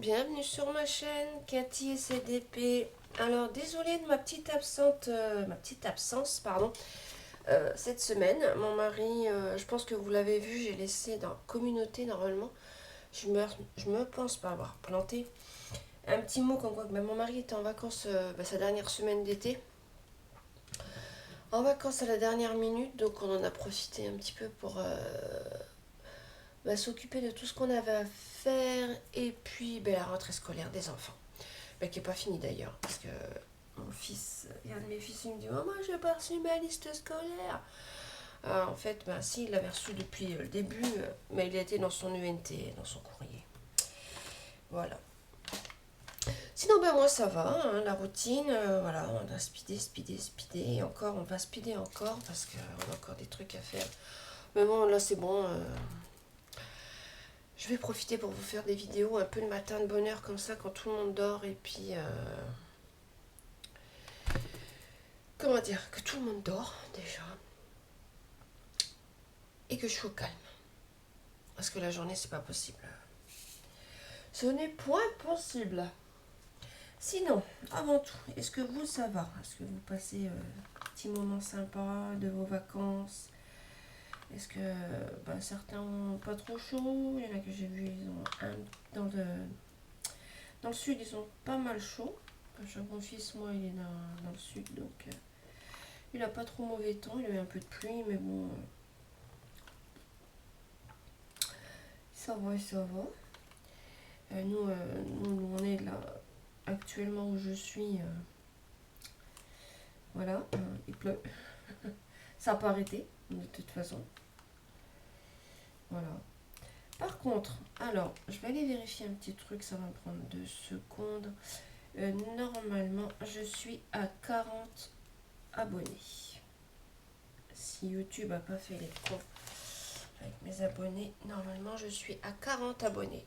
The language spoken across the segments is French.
bienvenue sur ma chaîne Cathy et CDP. Alors désolée de ma petite absence, pardon, cette semaine. Mon mari, je pense que vous l'avez vu, j'ai laissé dans communauté normalement. Je me pense pas avoir planté un petit mot comme quoi que mon mari était en vacances sa dernière semaine d'été. En vacances à la dernière minute, donc on en a profité un petit peu pour s'occuper de tout ce qu'on avait à faire et puis la rentrée scolaire des enfants. Qui n'est pas finie d'ailleurs, parce que mon fils, il y a un de mes fils, il me dit Maman, j'ai pas reçu ma liste scolaire. En fait, si, il l'avait reçu depuis le début, mais il était dans son UNT, dans son courrier. Voilà. Sinon, moi ça va, hein, la routine, voilà, on a speedé, et encore, on va speeder encore, parce qu'on a encore des trucs à faire. Mais bon, là c'est bon. Je vais profiter pour vous faire des vidéos un peu le matin de bonne heure, comme ça, quand tout le monde dort, et puis comment dire, que tout le monde dort déjà et que je suis au calme. Parce que la journée, c'est pas possible. Ce n'est point possible. Sinon, avant tout, est-ce que vous, ça va? Est-ce que vous passez un petit moment sympa de vos vacances? Est-ce que certains ont pas trop chaud? Il y en a que j'ai vu, ils ont dans le sud, ils ont pas mal chaud. Mon fils, moi, il est dans le sud, donc il a pas trop mauvais temps. Il a eu un peu de pluie, mais bon, ça va, ça va. Nous, on est là actuellement où je suis. Voilà, il pleut. Ça n'a pas arrêté, de toute façon. Voilà. Par contre, alors, je vais aller vérifier un petit truc, ça va me prendre 2 secondes. Normalement, je suis à 40 abonnés. Si YouTube n'a pas fait les cons avec mes abonnés, normalement, je suis à 40 abonnés.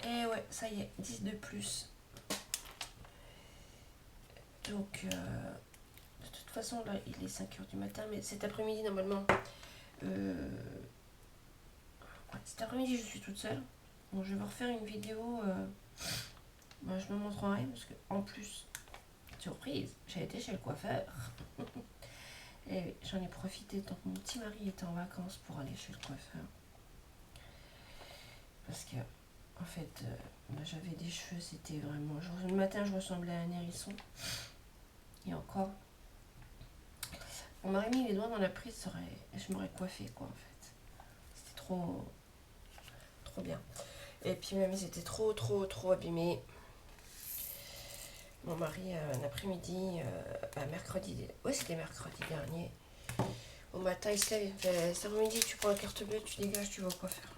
Et ouais, ça y est, 10 de plus. Donc, de toute façon, là, il est 5h du matin, mais cet après-midi, normalement, cet après-midi, je suis toute seule. Donc, je vais refaire une vidéo. Je me montrerai, parce que en plus, surprise, j'ai été chez le coiffeur. Et j'en ai profité tant que mon petit mari était en vacances pour aller chez le coiffeur. Parce que, en fait, j'avais des cheveux, c'était vraiment... Le matin, je ressemblais à un hérisson. Et encore, on m'aurait mis les doigts dans la prise, je m'aurais coiffé, quoi, en fait. C'était trop bien. Et puis même, ils étaient trop abîmés. Mon mari, un après-midi, mercredi, ouais, c'était mercredi dernier. Au matin, il se lève, il fait cet après-midi, tu prends la carte bleue, tu dégages, tu vas quoi faire?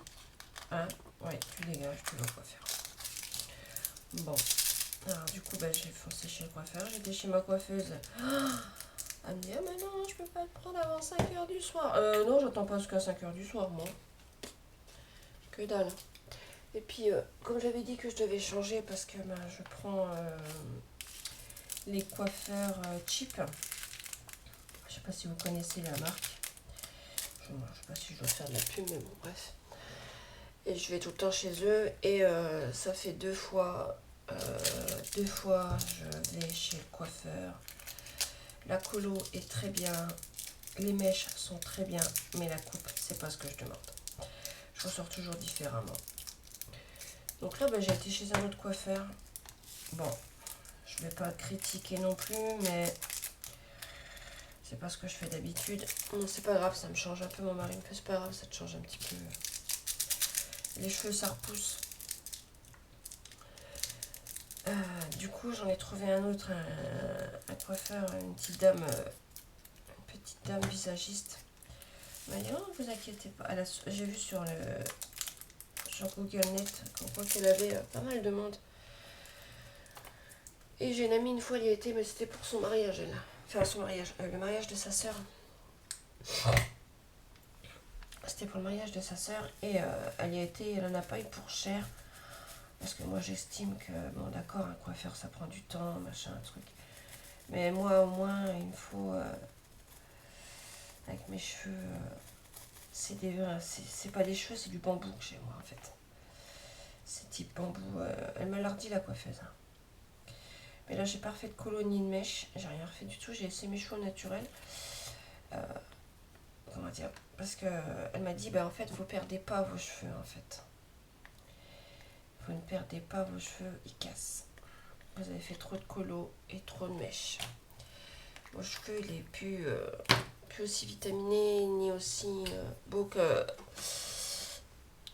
Hein? Ouais, tu dégages, tu vas quoi faire? Bon. Alors, du coup, j'ai foncé chez le coiffeur. J'étais chez ma coiffeuse. Elle me dit ah, mais non, je peux pas te prendre avant 5h du soir. Non, j'attends pas jusqu'à 5h du soir, moi. Que dalle. Et puis, comme j'avais dit que je devais changer parce que je prends les coiffeurs cheap. Je sais pas si vous connaissez la marque. Je sais pas si je dois faire de la pub, mais bon, bref. Et je vais tout le temps chez eux. Et ça fait 2 fois. Je vais chez le coiffeur. La colo est très bien. Les mèches sont très bien. Mais la coupe, c'est pas ce que je demande. Je ressors toujours différemment. Donc là, j'ai été chez un autre coiffeur. Bon, je vais pas critiquer non plus, mais c'est pas ce que je fais d'habitude. Bon, c'est pas grave, ça me change un peu. Mon mari me fait, c'est pas grave, ça te change un petit peu. Les cheveux, ça repousse. Du coup, j'en ai trouvé un autre, un coiffeur, une petite dame visagiste. Elle m'a dit, oh, vous inquiétez pas. J'ai vu sur Google Net, comme quoi qu'elle avait pas mal de monde. Et j'ai une amie, une fois, elle y a été, mais c'était pour son mariage, elle. Enfin, son mariage, le mariage de sa sœur. C'était pour le mariage de sa sœur, et elle y a été, elle en a pas eu pour cher. Parce que moi, j'estime que, bon, d'accord, un coiffeur, ça prend du temps, machin, un truc. Mais moi, au moins, il me faut, avec mes cheveux, c'est pas des cheveux, c'est du bambou que j'ai, moi, en fait. C'est type bambou. Elle m'a lardi la coiffeuse. Hein. Mais là, j'ai pas refait de colonie de mèche. J'ai rien refait du tout. J'ai laissé mes cheveux naturels. Comment dire? Parce que elle m'a dit, en fait, vous perdez pas vos cheveux, en fait. Vous ne perdez pas vos cheveux, ils cassent. Vous avez fait trop de colo et trop de mèches. Mon cheveu, il est plus aussi vitaminé, ni aussi beau que...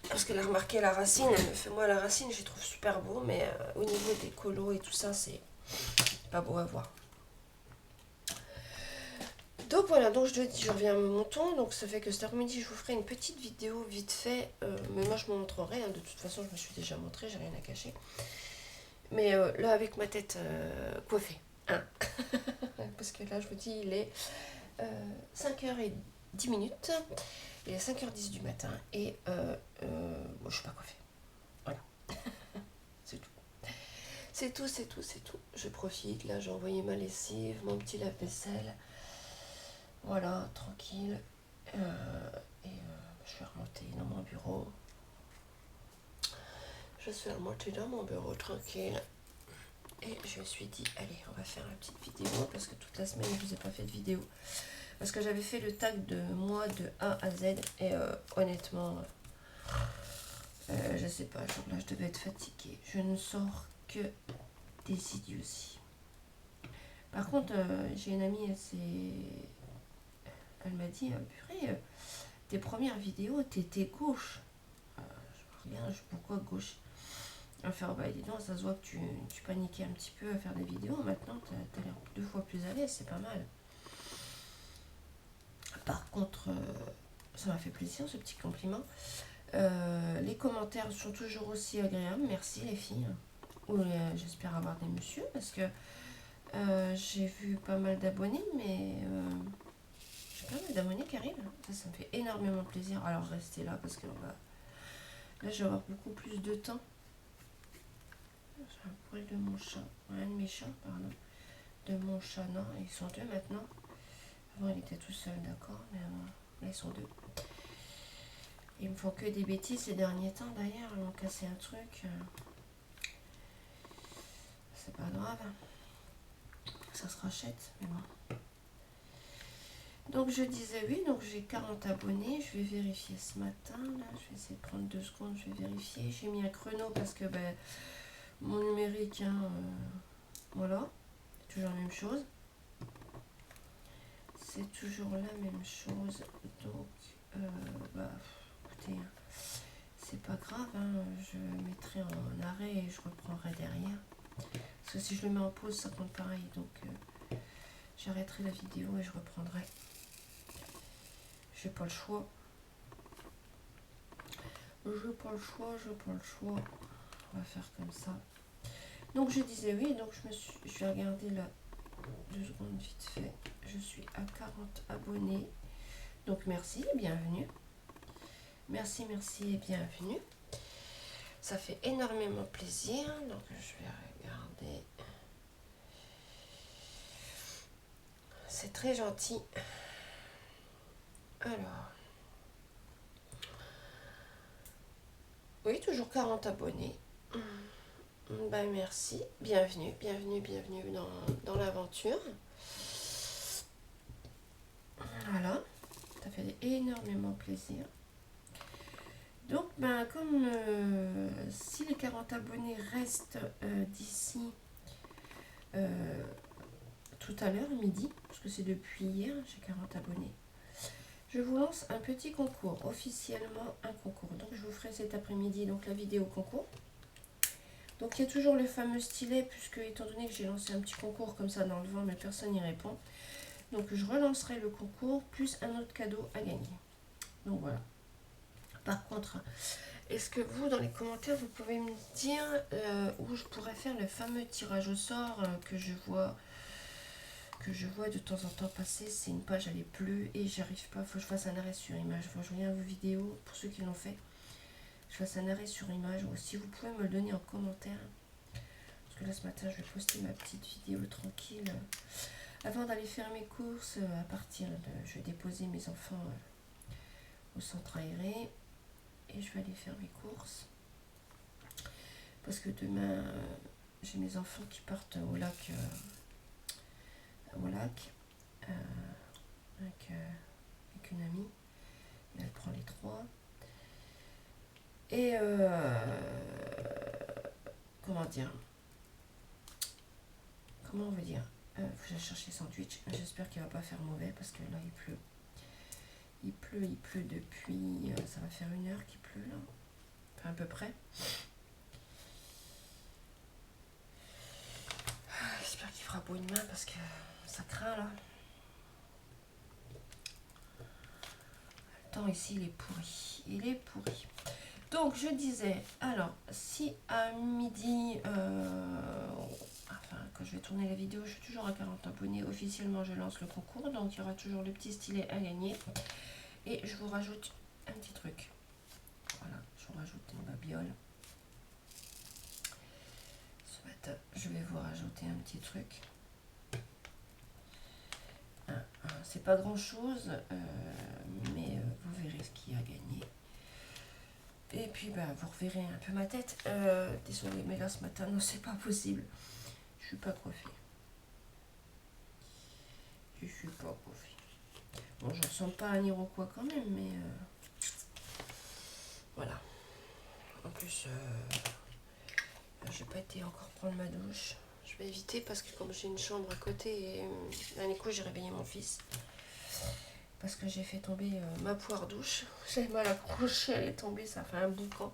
Parce qu'elle a remarqué la racine, elle me fait, moi la racine, je les trouve super beau, mais au niveau des colos et tout ça, c'est pas beau à voir. Donc voilà, donc je reviens à mon ton, donc ça fait que cet après-midi, je vous ferai une petite vidéo vite fait, mais moi je me montrerai, hein, de toute façon, je me suis déjà montré, j'ai rien à cacher. Mais là, avec ma tête coiffée, hein. Parce que là, je vous dis, il est 5h10, il est 5h10 du matin, et moi, je suis pas coiffée. Voilà, c'est tout. C'est tout, c'est tout, c'est tout. Je profite, là, j'ai envoyé ma lessive, mon petit lave-vaisselle. Voilà, tranquille. Je vais remonter dans mon bureau. Je suis remontée dans mon bureau, tranquille. Et je me suis dit, allez, on va faire une petite vidéo, parce que toute la semaine, je ne vous ai pas fait de vidéo. Parce que j'avais fait le tag de moi de A à Z, et honnêtement, je sais pas, là, je devais être fatiguée. Je ne sors que des idioties. Par contre, j'ai une amie, elle m'a dit, purée, tes premières vidéos, t'étais gauche. Je regarde, pourquoi gauche? À faire, dis donc, ça se voit que tu paniquais un petit peu à faire des vidéos. Maintenant, t'as l'air 2 fois plus à l'aise, c'est pas mal. Par contre, ça m'a fait plaisir ce petit compliment. Les commentaires sont toujours aussi agréables. Merci les filles. Ou j'espère avoir des messieurs parce que j'ai vu pas mal d'abonnés, mais j'ai pas mal d'abonnés qui arrivent. Ça me fait énormément plaisir. Alors restez là parce que là, je vais avoir beaucoup plus de temps. J'ai un poil de mon chat. Un de mes chats, pardon. De mon chat, non. Ils sont 2 maintenant. Avant, il était tout seul, d'accord. Mais là, ils sont 2. Ils me font que des bêtises ces derniers temps, d'ailleurs. Ils m'ont cassé un truc. C'est pas grave. Ça se rachète, mais bon. Donc, je disais oui. Donc, j'ai 40 abonnés. Je vais vérifier ce matin. Là, je vais essayer de prendre 2 secondes. Je vais vérifier. J'ai mis un chrono parce que mon numérique, voilà. C'est toujours la même chose. C'est toujours la même chose. Donc, écoutez, c'est pas grave. Je mettrai en arrêt et je reprendrai derrière. Parce que si je le mets en pause, ça compte pareil. Donc, j'arrêterai la vidéo et je reprendrai. J'ai pas le choix. J'ai pas le choix. On va faire comme ça. Donc, je disais oui. Donc, je vais regarder là 2 secondes vite fait. Je suis à 40 abonnés. Donc, merci et bienvenue. Merci et bienvenue. Ça fait énormément plaisir. Donc, je vais regarder. C'est très gentil. Alors. Oui, toujours 40 abonnés. Merci. Bienvenue dans l'aventure. Voilà. Ça fait énormément plaisir. Donc, comme si les 40 abonnés restent d'ici tout à l'heure, midi, parce que c'est depuis hier, j'ai 40 abonnés, je vous lance un petit concours, officiellement un concours. Donc, je vous ferai cet après-midi donc la vidéo concours. Donc, il y a toujours le fameux stylet, puisque étant donné que j'ai lancé un petit concours comme ça dans le vent, mais personne n'y répond. Donc, je relancerai le concours, plus un autre cadeau à gagner. Donc, voilà. Par contre, est-ce que vous, dans les commentaires, vous pouvez me dire où je pourrais faire le fameux tirage au sort que je vois de temps en temps passer? C'est une page, elle est bleue et j'arrive pas. Il faut que je fasse un arrêt sur image. Faut que je regarde vos vidéos, pour ceux qui l'ont fait. Je fasse un arrêt sur image. Ou si vous pouvez me le donner en commentaire. Parce que là, ce matin, je vais poster ma petite vidéo tranquille. Avant d'aller faire mes courses, je vais déposer mes enfants au centre aéré. Et je vais aller faire mes courses. Parce que demain, j'ai mes enfants qui partent au lac. Euh, avec une amie. Et elle prend les 3. Et comment dire? Comment on veut dire? Faut que j'aille chercher sandwich. J'espère qu'il va pas faire mauvais parce que là il pleut. Il pleut depuis. Ça va faire 1 heure qu'il pleut là. Enfin, à peu près. J'espère qu'il fera beau demain parce que ça craint là. Le temps ici il est pourri. Il est pourri. Donc je disais, alors si à midi, enfin quand je vais tourner la vidéo, je suis toujours à 40 abonnés, officiellement je lance le concours, donc il y aura toujours le petit stylet à gagner. Et je vous rajoute un petit truc. Voilà, je vous rajoute une babiole. Ce matin, je vais vous rajouter un petit truc. C'est pas grand chose, mais vous verrez ce qu'il y a à gagner. Et puis vous reverrez un peu ma tête. Désolée, mais là ce matin, non, c'est pas possible. Je suis pas coiffée. Je suis pas coiffée. Bon, je ressemble pas à un Iroquois quand même, mais voilà. En plus, j'ai pas été encore prendre ma douche. Je vais éviter parce que comme j'ai une chambre à côté, et d'un coup j'ai réveillé mon fils. Parce que j'ai fait tomber ma poire douche. J'ai mal accroché, elle est tombée, ça fait un boucan.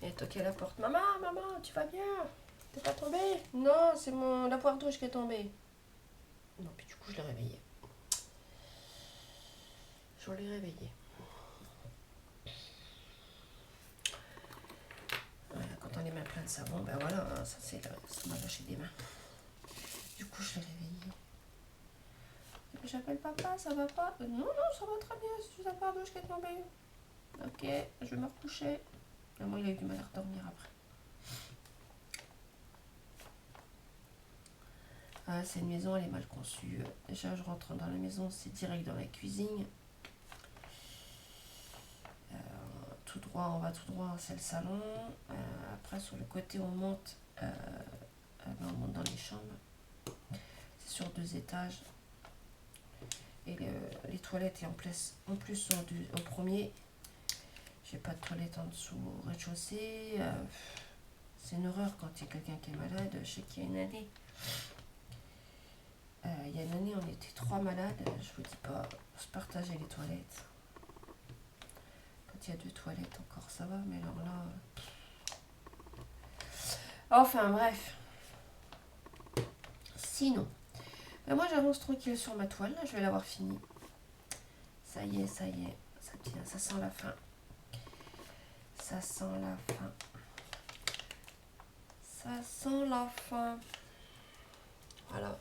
Et elle toquait à la porte. Maman, tu vas bien? T'es pas tombée? Non, c'est la poire douche qui est tombée. Non, puis du coup je l'ai réveillée. Je l'ai réveillée. Voilà, quand on a les mains pleines de savon, ben voilà, ça m'a lâché des mains. Du coup je l'ai réveillée. J'appelle papa, ça va pas? Non, ça va très bien, c'est la poire douche qui est tombée. Ok, je vais me recoucher. Moi, il a eu du mal à redormir après. Ah, c'est une maison, elle est mal conçue. Déjà, je rentre dans la maison, c'est direct dans la cuisine. Tout droit, on va tout droit, c'est le salon. Après, sur le côté, on monte dans les chambres. C'est sur 2 étages. Et les toilettes, et en plus sont au premier. J'ai pas de toilette en dessous au rez-de-chaussée. C'est une horreur quand il y a quelqu'un qui est malade. Je sais qu'il y a une année. Il y a une année, on était 3 malades. Je vous dis pas, on se partageait les toilettes. Quand il y a 2 toilettes encore, ça va. Mais alors là... Enfin, bref. Sinon, moi j'avance tranquille sur ma toile. Là, je vais l'avoir fini. Ça y est. Ça sent la fin. Ça sent la fin. Ça sent la fin. Voilà.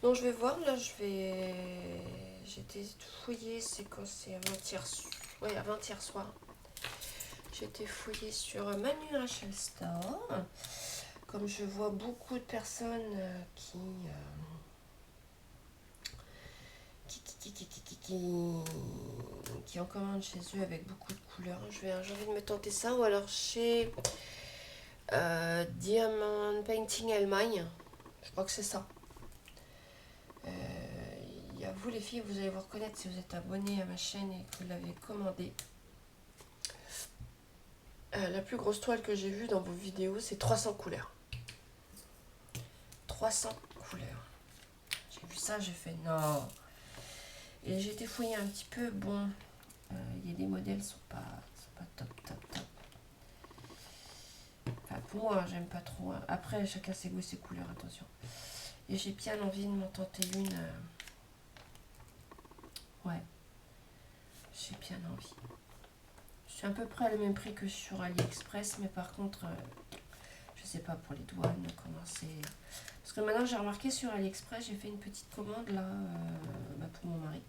Donc je vais voir, là j'étais fouillée, c'est quoi, c'est avant-hier soir. J'étais fouillée sur Manu Rachel Store. Comme je vois beaucoup de personnes qui en commandent chez eux avec beaucoup de couleurs. J'ai envie de me tenter ça, ou alors chez Diamond Painting Allemagne. Je crois que c'est ça. Il y a vous les filles, vous allez vous reconnaître si vous êtes abonné à ma chaîne et que vous l'avez commandé. La plus grosse toile que j'ai vue dans vos vidéos, c'est 300 couleurs. 300 couleurs. J'ai vu ça, j'ai fait non. Et j'ai été fouiller un petit peu. Bon, il y a des modèles qui sont pas top. Enfin, pour moi, j'aime pas trop. Après, chacun ses goûts et ses couleurs, attention. Et j'ai bien envie de m'en tenter une. Ouais. J'ai bien envie. Je suis à peu près à le même prix que sur AliExpress, mais par contre, je sais pas pour les douanes comment c'est. Parce que maintenant j'ai remarqué sur AliExpress, j'ai fait une petite commande là pour mon mari.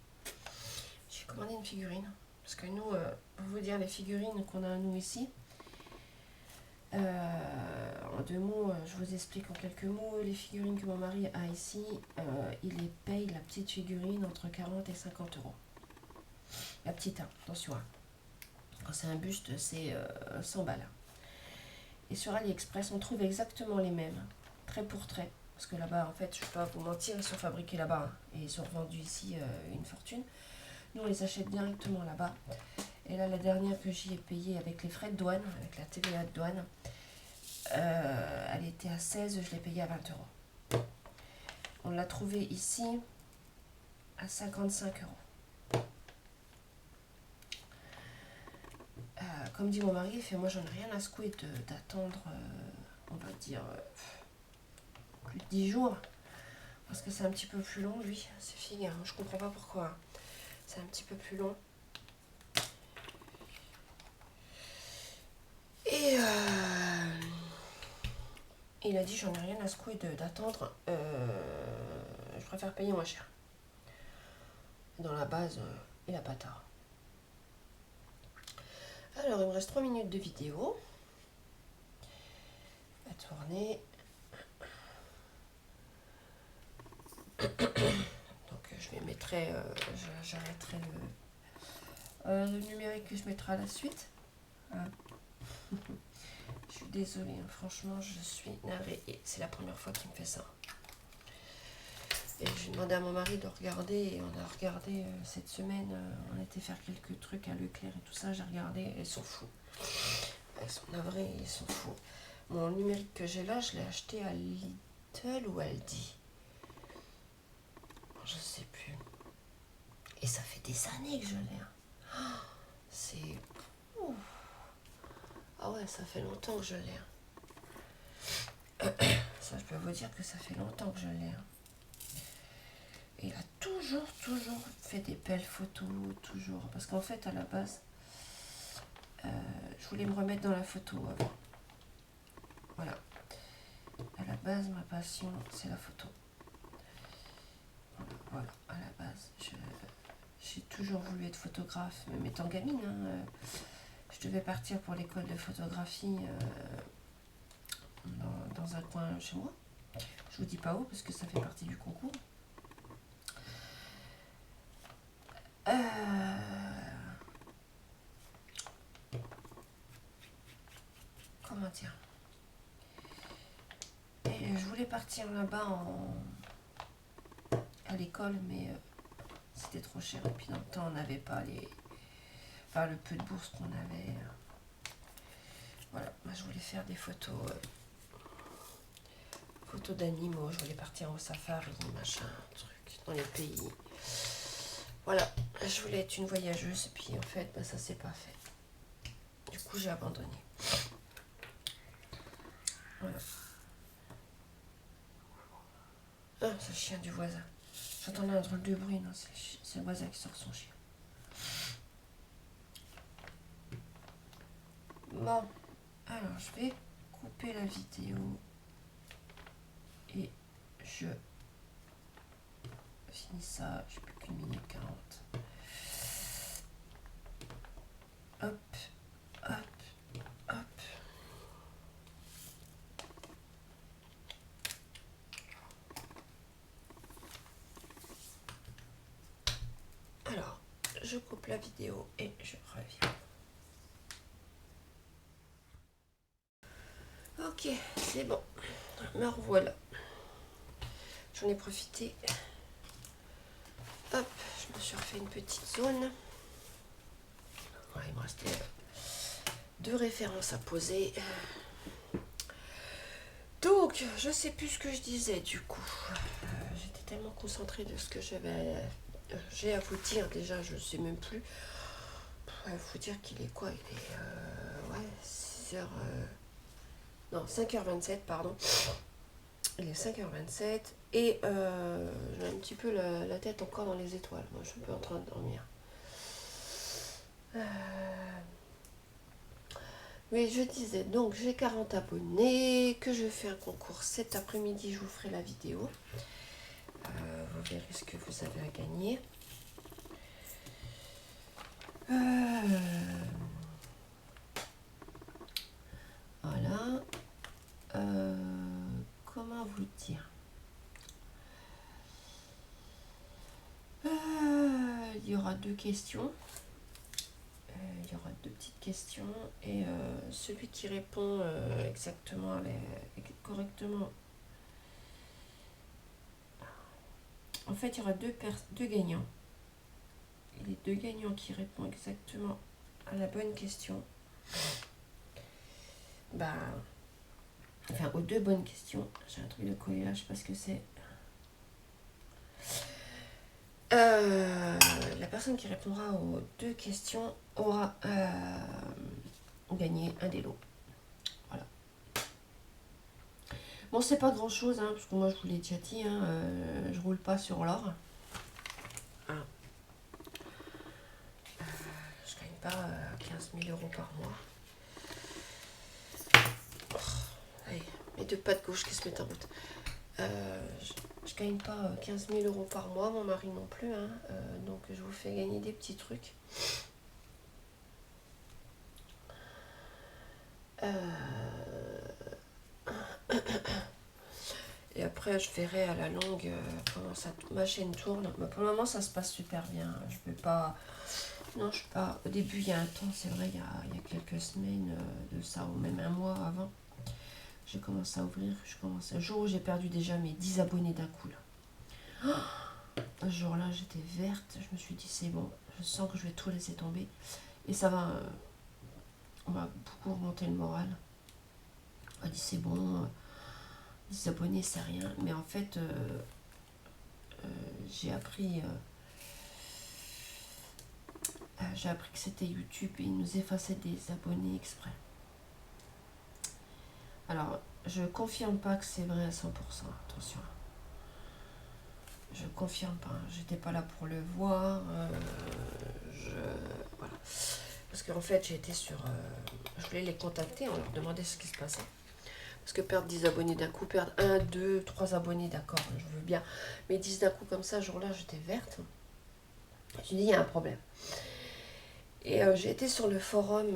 J'ai commandé une figurine. Parce que nous, pour vous dire les figurines qu'on a nous ici, en 2 mots, je vous explique en quelques mots, les figurines que mon mari a ici, il les paye la petite figurine entre 40 et 50 euros. La petite, hein, attention. Hein. Quand c'est un buste, c'est 100 balles. Et sur AliExpress, on trouve exactement les mêmes, trait pour trait. Parce que là-bas, en fait, je ne vais pas vous mentir, ils sont fabriqués là-bas. Hein, et ils sont vendus ici une fortune. Nous, on les achète directement là-bas. Et là, la dernière que j'y ai payée avec les frais de douane, avec la TVA de douane, elle était à 16, je l'ai payée à 20 euros. On l'a trouvée ici à 55 euros. Comme dit mon mari, il fait, moi j'en ai rien à secouer d'attendre, on va dire, plus de 10 jours. Parce que c'est un petit peu plus long, lui, ces filles. Je comprends pas pourquoi. C'est un petit peu plus long. Et il a dit, j'en ai rien à secouer d'attendre. Je préfère payer moins cher. Dans la base, il a pas tort. Alors, il me reste 3 minutes de vidéo à tourner. Donc, je vais mettre, j'arrêterai le numérique que je mettrai à la suite. Hein. Je suis désolée, hein, franchement, je suis navrée. Et c'est la première fois qu'il me fait ça. Et j'ai demandé à mon mari de regarder, et on a regardé cette semaine, on était faire quelques trucs à Leclerc et tout ça, j'ai regardé, et ils sont fous. Ils sont navrés, ils sont fous. Mon numérique que j'ai là, je l'ai acheté à Lidl ou Aldi. Je sais plus. Et ça fait des années que je l'ai. Hein. C'est... Ouf. Ah ouais, ça fait longtemps que je l'ai. Hein. Ça, je peux vous dire que ça fait longtemps que je l'ai. Hein. Et il a toujours fait des belles photos, toujours. Parce qu'en fait, à la base, je voulais me remettre dans la photo avant. Voilà. À la base, ma passion, c'est la photo. Voilà, à la base, j'ai toujours voulu être photographe, même étant gamine. Hein, je devais partir pour l'école de photographie dans un coin chez moi. Je vous dis pas où, parce que ça fait partie du concours. Comment dire? Et je voulais partir là-bas à l'école, mais c'était trop cher. Et puis dans le temps, on n'avait pas le peu de bourse qu'on avait. Voilà, moi je voulais faire des photos d'animaux. Je voulais partir au safari, machin, truc, dans les pays. Voilà, je voulais être une voyageuse, et puis en fait, ça s'est pas fait. Du coup, j'ai abandonné. Voilà. Ah, c'est le chien du voisin. J'entendais un drôle de bruit, non, c'est le voisin qui sort son chien. Bon, alors je vais couper la vidéo et je finis ça. J'ai plus qu'une minute 40. Hop, hop, hop. Alors, je coupe la vidéo et je reviens. Ok, c'est bon. Me revoilà. J'en ai profité. Hop, je me suis refait une petite zone. Ouais, il me restait 2 références à poser. Donc, je sais plus ce que je disais du coup. J'étais tellement concentrée de ce que j'ai à vous dire. Déjà, je sais même plus. Il faut dire qu'il est quoi? Il est ouais, 6h... non, 5h27, pardon. Il est 5h27 et j'ai un petit peu la tête encore dans les étoiles. Moi, je suis un peu en train de dormir. Oui, je disais, donc j'ai 40 abonnés, que je fais un concours cet après-midi, je vous ferai la vidéo. Vous verrez ce que vous avez à gagner. Voilà. Comment vous dire? Il y aura 2 questions. Il y aura 2 petites questions et celui qui répond exactement, correctement. En fait, il y aura deux gagnants. Et les 2 gagnants qui répondent exactement à la bonne question, enfin aux 2 bonnes questions. J'ai un truc de coller là, je sais pas ce que c'est. La personne qui répondra aux 2 questions aura gagné un des lots. Voilà. Bon, c'est pas grand chose, hein, parce que moi je vous l'ai déjà dit, hein, je roule pas sur l'or. Ah. Je gagne pas 15 000 € par mois. Oh, allez, mes 2 pas de gauche qui se mettent en route. Je gagne pas 15 000 € par mois, mon mari non plus, hein, donc je vous fais gagner des petits trucs. Et après je verrai à la longue comment ma chaîne tourne. Mais pour le moment ça se passe super bien. Je peux pas. Non, je sais pas. Au début il y a un temps, c'est vrai, il y a quelques semaines de ça, ou même un mois avant, j'ai commencé à ouvrir. Un jour où j'ai perdu déjà mes 10 abonnés d'un coup là. Ce jour-là, j'étais verte. Je me suis dit, c'est bon, je sens que je vais tout laisser tomber. Et ça va, on m'a beaucoup remonté le moral. On m'a dit, c'est bon, 10 abonnés, c'est rien. Mais en fait, j'ai appris que c'était YouTube et ils nous effaçaient des abonnés exprès. Alors, je confirme pas que c'est vrai à 100%, attention. Je confirme pas, j'étais pas là pour le voir. Voilà. Parce qu'en fait, j'ai été sur. Je voulais les contacter, on leur demandait ce qui se passait. Parce que perdre 10 abonnés d'un coup, perdre 1, 2, 3 abonnés, d'accord, je veux bien. Mais 10 d'un coup comme ça, ce jour-là, j'étais verte. Je me suis dit, il y a un problème. Et j'ai été sur le forum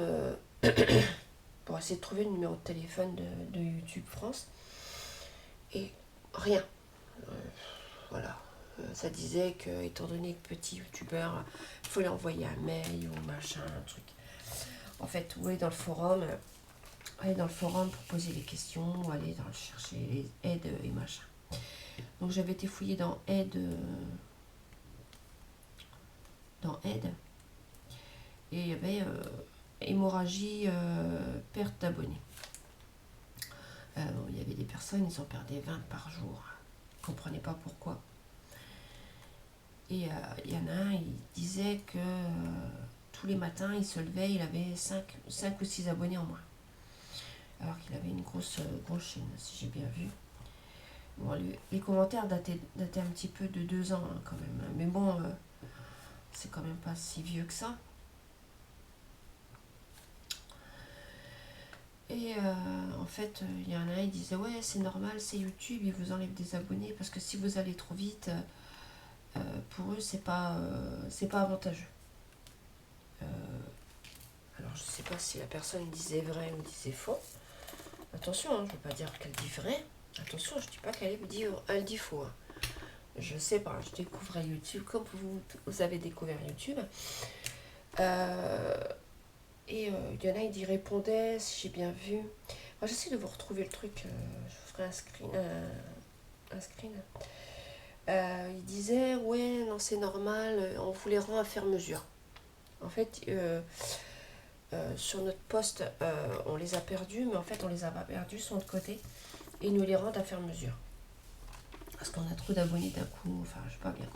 pour essayer de trouver le numéro de téléphone de YouTube France. Et rien. Voilà. Ça disait que, étant donné que petit youtubeur, il faut lui envoyer un mail ou machin, un truc. En fait, vous allez dans le forum, pour poser les questions, ou aller chercher les aides et machin. Donc j'avais été fouillée dans aide, et il y avait hémorragie, perte d'abonnés. Il y avait des personnes, ils en perdaient 20 par jour. Ils ne comprenaient pas pourquoi. Et il y en a un, il disait que tous les matins, il se levait, il avait 5 ou 6 abonnés en moins. Alors qu'il avait une grosse chaîne, si j'ai bien vu. Bon, les commentaires dataient un petit peu de 2 ans, hein, quand même. Mais bon, c'est quand même pas si vieux que ça. Et en fait, il y en a un, il disait, ouais, c'est normal, c'est YouTube, ils vous enlèvent des abonnés, parce que si vous allez trop vite, pour eux, c'est pas avantageux. Alors, je sais pas si la personne disait vrai ou disait faux. Attention, hein, je veux pas dire qu'elle dit vrai. Attention, je dis pas qu'elle dit faux. Hein. Je sais pas, je découvrais YouTube comme vous avez découvert YouTube. Et il y en a, il y répondait, si j'ai bien vu. Moi, j'essaie de vous retrouver le truc. Je vous ferai un screen. Il disait, ouais, non, c'est normal, on vous les rend à faire mesure. En fait, sur notre poste, on les a perdus, mais en fait, on les a pas perdus, sont de côté. Et ils nous les rendent à faire mesure. Parce qu'on a trop d'abonnés d'un coup, enfin, je sais pas bien.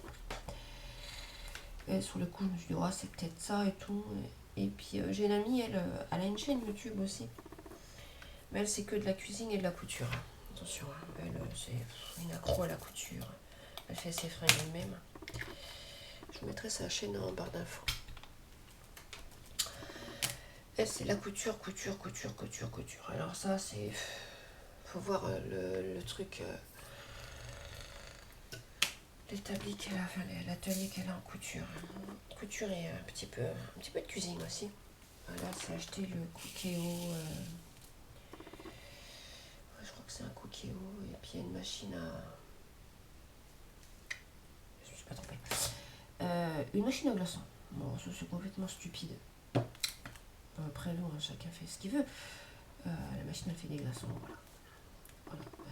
Et sur le coup, je me suis dit, oh, c'est peut-être ça et tout. Et puis, j'ai une amie, elle a une chaîne YouTube aussi. Mais elle, c'est que de la cuisine et de la couture. Attention, hein, elle, c'est une accro à la couture. Elle fait ses fringues elle-même. Je vous mettrai sa chaîne en barre d'infos. Elle, c'est la couture. Alors ça, c'est... Faut voir le truc... l'établi qu'elle a, enfin l'atelier qu'elle a en couture. Couture et un petit peu de cuisine aussi. Là, c'est acheté le Cookéo. Je crois que c'est un Cookéo. Et puis il y a une machine à... Je me suis pas trompée. Une machine à glaçons. Bon, ça c'est complètement stupide. Après, nous, chacun fait ce qu'il veut. La machine, elle fait des glaçons, voilà.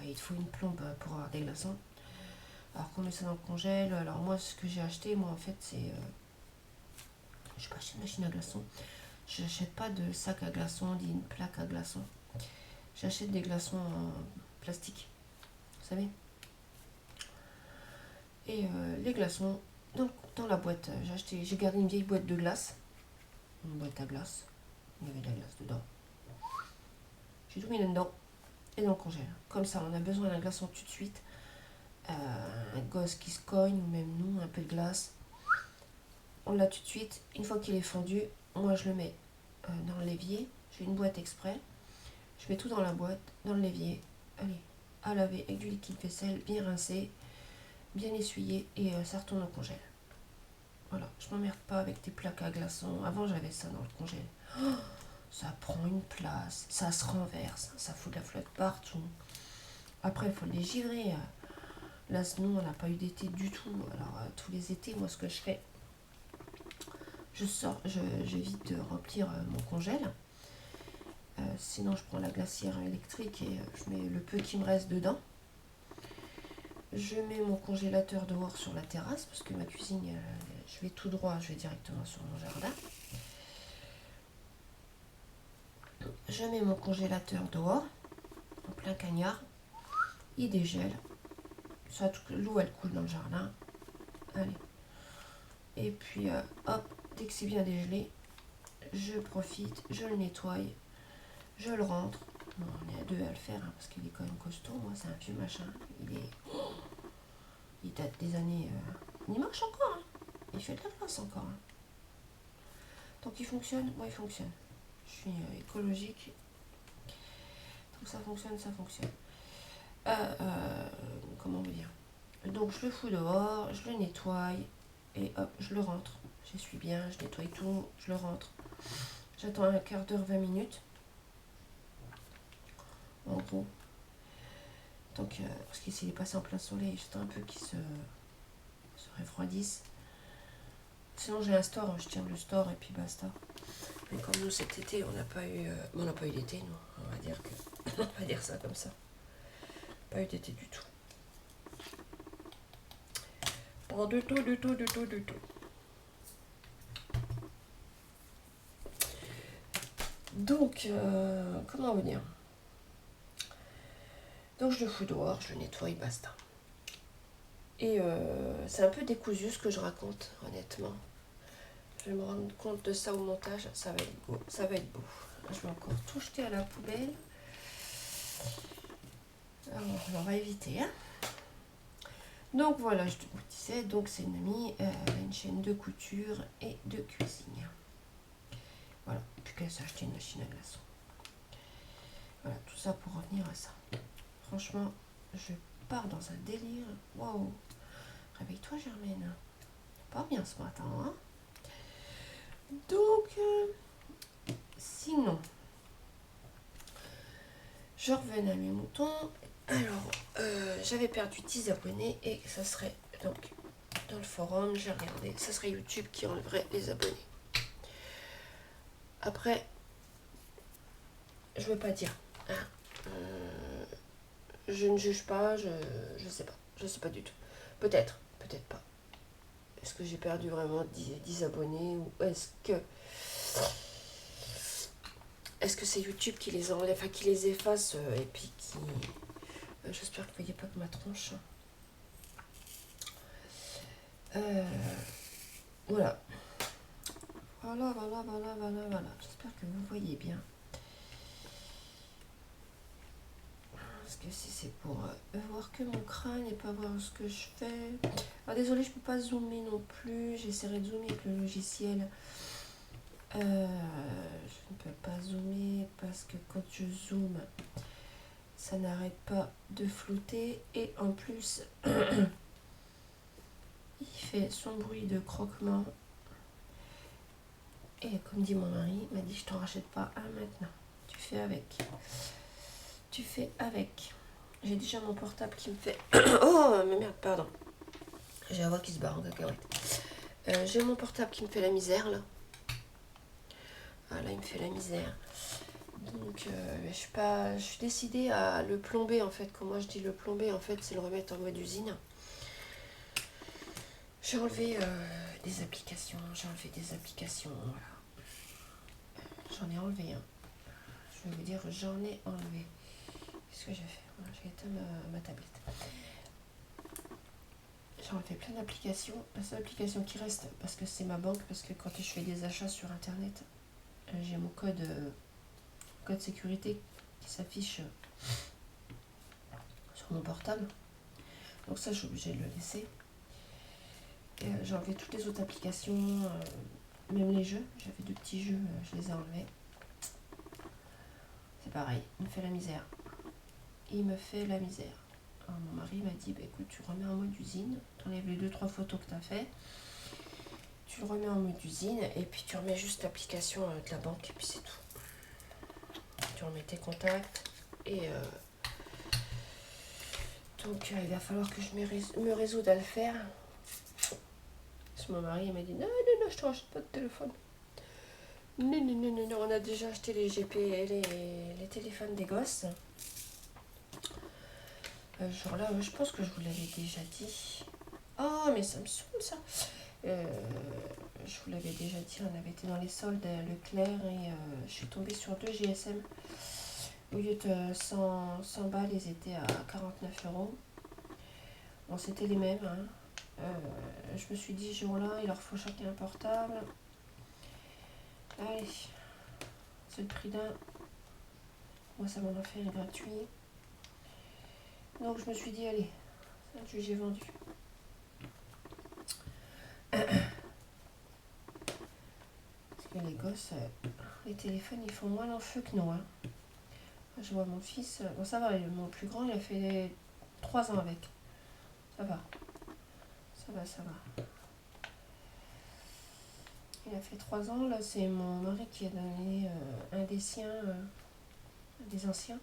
Il te faut une plombe pour avoir des glaçons. Alors qu'on met ça dans le congèle. Alors moi, ce que j'ai acheté, moi, en fait, c'est... je n'ai pas acheté de machine à glaçons. Je n'achète pas de sac à glaçons, ni une plaque à glaçons. J'achète des glaçons en plastique. Vous savez. Et les glaçons, dans la boîte, j'ai gardé une vieille boîte de glace. Une boîte à glace. Il y avait de la glace dedans. J'ai tout mis là-dedans. Et dans le congèle. Comme ça, on a besoin d'un glaçon tout de suite. Un gosse qui se cogne, ou même nous, un peu de glace. On l'a tout de suite. Une fois qu'il est fondu, moi je le mets dans l'évier. J'ai une boîte exprès. Je mets tout dans la boîte, dans l'évier. Allez, à laver avec du liquide vaisselle, bien rincé, bien essuyé, et ça retourne au congèle. Voilà, je m'emmerde pas avec des plaques à glaçons. Avant, j'avais ça dans le congèle. Oh, ça prend une place, ça se renverse, ça fout de la flotte partout. Après, il faut les givrer. Là, nous, on n'a pas eu d'été du tout. Alors, tous les étés, moi, ce que je fais, j'évite de remplir mon congèle. Sinon, je prends la glacière électrique et je mets le peu qui me reste dedans. Je mets mon congélateur dehors sur la terrasse parce que ma cuisine, je vais tout droit, je vais directement sur mon jardin. Je mets mon congélateur dehors, en plein cagnard. Il dégèle. L'eau, elle coule dans le jardin. Allez. Et puis, hop, dès que c'est bien dégelé, je profite, je le nettoie, je le rentre. Bon, on est à deux à le faire hein, parce qu'il est quand même costaud. Moi, c'est un vieux machin. Il date des années. Il marche encore. Hein. Il fait de la glace encore. Hein. Donc, il fonctionne. Moi, il fonctionne. Je suis écologique. Donc, ça fonctionne, ça fonctionne. Comment vous dire? Donc, je le fous dehors, je le nettoie et hop, je le rentre. J'essuie bien, je nettoie tout, je le rentre. J'attends un quart d'heure, 20 minutes. En gros. Donc, parce qu'il est passé en plein soleil, j'attends un peu qu'il se refroidisse. Sinon, j'ai un store, je tire le store et puis basta. Mais comme nous, cet été, on n'a pas eu d'été, nous. On va dire on va dire ça comme ça. Pas eu d'été du tout. Pas du tout, du tout, du tout, du tout. Donc, comment vous dire? Donc, je le fous dehors, je le nettoie, basta. Et c'est un peu décousu ce que je raconte, honnêtement. Je vais me rendre compte de ça au montage, ça va être beau. Ça va être beau. Je vais encore tout jeter à la poubelle. Alors, on va éviter, hein. Donc voilà, je vous disais, donc c'est une amie, elle a une chaîne de couture et de cuisine. Voilà, puis qu'elle s'est acheté une machine à glaçons. Voilà, tout ça pour revenir à ça. Franchement, je pars dans un délire. Waouh! Réveille-toi, Germaine. Pas bien ce matin, hein? Donc, sinon, je revenais à mes moutons. Alors, j'avais perdu 10 abonnés et ça serait donc dans le forum, j'ai regardé, ça serait YouTube qui enlèverait les abonnés. Après, je veux pas dire. Hein, je ne juge pas, je sais pas. Je sais pas du tout. Peut-être, peut-être pas. Est-ce que j'ai perdu vraiment 10 abonnés ou est-ce que c'est YouTube qui les enlève, enfin qui les efface et puis qui... j'espère que vous voyez pas que ma tronche. Voilà. Voilà. J'espère que vous voyez bien. Parce que si c'est pour voir que mon crâne et pas voir ce que je fais. Alors désolé, je peux pas zoomer non plus. J'essaierai de zoomer avec le logiciel. Je ne peux pas zoomer parce que quand je zoome, ça n'arrête pas de flouter. Et en plus, il fait son bruit de croquement. Et comme dit mon mari, il m'a dit je t'en rachète pas un maintenant. Tu fais avec. Tu fais avec. J'ai déjà mon portable qui me fait... Oh, mais merde, pardon. J'ai la voix qui se barre en cacahuète. J'ai mon portable qui me fait la misère, là. Ah là, il me fait la misère. Donc, je suis décidée à le plomber en fait. Comment je dis le plomber en fait, c'est le remettre en mode usine. J'ai enlevé des applications, voilà. J'en ai enlevé, hein. Je vais vous dire, j'en ai enlevé. Qu'est-ce que j'ai fait? Voilà, j'ai éteint ma tablette. J'ai enlevé plein d'applications. La seule application qui reste, parce que c'est ma banque, parce que quand je fais des achats sur internet, j'ai mon code sécurité qui s'affiche sur mon portable. Donc ça, je suis obligée de le laisser. J'ai enlevé toutes les autres applications, même les jeux. J'avais 2 petits jeux, je les ai enlevés. C'est pareil, il me fait la misère. Il me fait la misère. Alors, mon mari m'a dit, bah, écoute, tu remets en mode usine, tu enlèves les 2-3 photos que tu as fait, tu le remets en mode usine, et puis tu remets juste l'application de la banque, et puis c'est tout. Tu remets tes contacts, et donc il va falloir que je me résoudre à le faire. Parce que mon mari il m'a dit, non, non, non, je te rachète pas de téléphone. Non, non, non, non, non, on a déjà acheté les GP, les téléphones des gosses. Jour-là, je pense que je vous l'avais déjà dit. Oh, mais ça me saoule ça. Je vous l'avais déjà dit, on avait été dans les soldes à Leclerc et je suis tombée sur 2 GSM. Au lieu de 100 balles, ils étaient à 49 euros. Bon, c'était les mêmes. Hein. Je me suis dit, jour-là, il leur faut chacun un portable. Allez, c'est le prix d'un. Moi, ça m'en a fait un gratuit. Donc, je me suis dit, allez, j'ai vendu. Parce que les gosses, les téléphones, ils font moins long feu que nous. Hein. Je vois mon fils, bon ça va, mon plus grand, il a fait 3 ans avec. Ça va. Ça va, ça va. Il a fait 3 ans, là c'est mon mari qui a donné un des siens, un des anciens.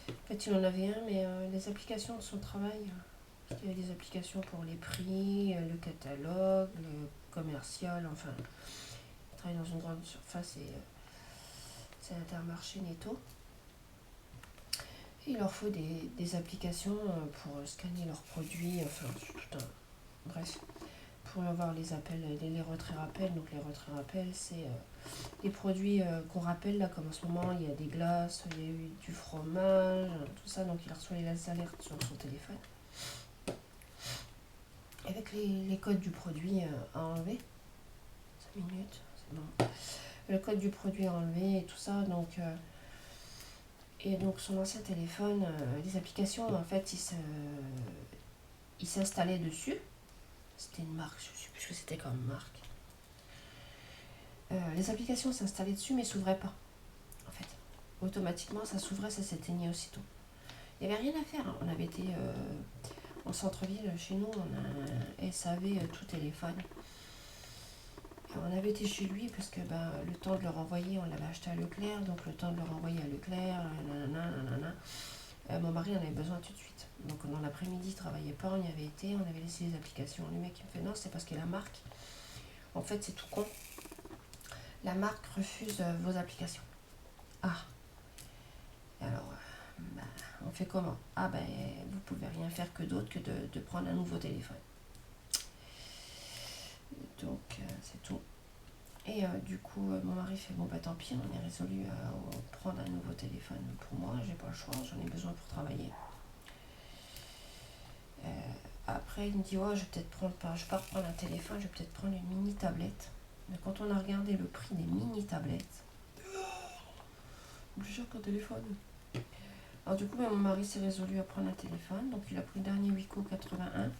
En fait il en avait un, mais les applications de son travail, parce qu'il y avait des applications pour les prix, le catalogue, le commercial, enfin, il travaille dans une grande surface et c'est Intermarché Netto. Et il leur faut des applications pour scanner leurs produits, enfin tout un... Bref. Pour avoir les appels, les retraits rappels. Donc les retraits rappels, c'est les produits qu'on rappelle là, comme en ce moment il y a des glaces, il y a eu du fromage, tout ça. Donc il reçoit les alertes sur son téléphone. Avec les codes du produit à enlever. 5 minutes, c'est bon. Le code du produit à enlever et tout ça. Donc, et donc son ancien téléphone, les applications, en fait, il s'installait dessus. C'était une marque, je ne sais plus ce que c'était comme marque. Les applications s'installaient dessus mais s'ouvraient pas. En fait, automatiquement ça s'ouvrait, ça s'éteignait aussitôt. Il n'y avait rien à faire. Hein. On avait été en centre-ville chez nous, on a un SAV tout téléphone. Et on avait été chez lui parce que le temps de le renvoyer, on l'avait acheté à Leclerc, donc le temps de le renvoyer à Leclerc, mon mari en avait besoin tout de suite. Donc dans l'après-midi, il ne travaillait pas, on y avait été, on avait laissé les applications. Le mec il me fait non, c'est parce que la marque, en fait c'est tout con. La marque refuse vos applications. Ah. Alors, on fait comment? Ah vous pouvez rien faire que d'autre que de prendre un nouveau téléphone. Donc, c'est tout. Et du coup, mon mari fait, bon tant pis, on est résolu à prendre un nouveau téléphone. Pour moi, j'ai pas le choix, j'en ai besoin pour travailler. Après, il me dit, je vais peut-être prendre, je vais pas reprendre un téléphone, je vais peut-être prendre une mini tablette. Mais quand on a regardé le prix des mini tablettes, plus cher qu'un téléphone. Alors du coup, mon mari s'est résolu à prendre un téléphone. Donc il a pris le dernier Wico 81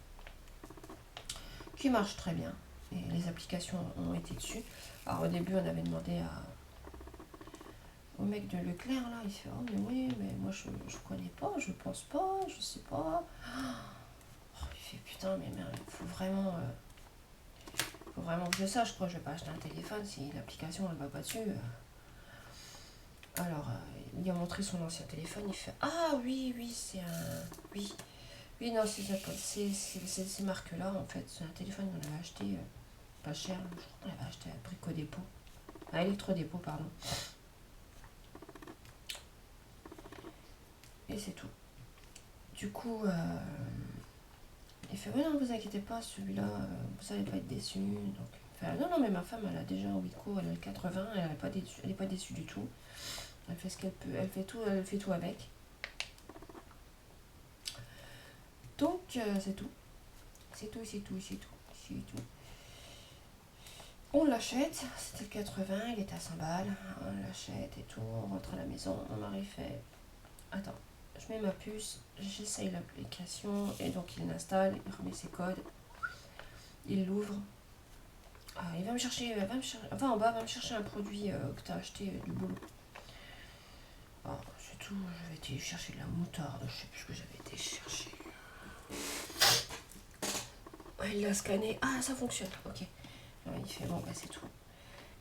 qui marche très bien. Et les applications ont été dessus. Alors au début, on avait demandé au mec de Leclerc, là, il fait, oh mais oui, mais moi je connais pas, je pense pas, je sais pas. Il fait, putain, mais il faut vraiment que je sache, quoi. Je vais pas acheter un téléphone si l'application elle va pas dessus. Alors, il a montré son ancien téléphone, il fait, ah oui, c'est un... Oui, non, c'est ces marques-là, en fait. C'est un téléphone qu'on avait acheté pas cher. Je crois qu'on l'avait acheté à Brico Dépôt. à Electrodépôt, pardon. Et c'est tout. Du coup, il fait, ouais, non, vous inquiétez pas, celui-là, vous n'allez pas être déçu. Donc, enfin, non, non, mais ma femme, elle a déjà 8 cours, elle a 80, elle n'est pas déçue du tout. Elle fait ce qu'elle peut, elle fait tout avec. Donc, c'est tout. C'est tout, c'est tout, c'est tout, c'est tout. On l'achète, c'était le 80, il était à 100 balles. On l'achète et tout, on rentre à la maison. Mon mari fait, attends, je mets ma puce, j'essaye l'application et donc il l'installe, il remet ses codes, il l'ouvre. Ah, il va me chercher, enfin en bas, va me chercher un produit que tu as acheté du boulot. Oh, c'est tout, je vais été chercher de la moutarde, je sais plus ce que j'avais été chercher. Il l'a scanné, ah ça fonctionne, ok. Il fait bon, bah c'est tout.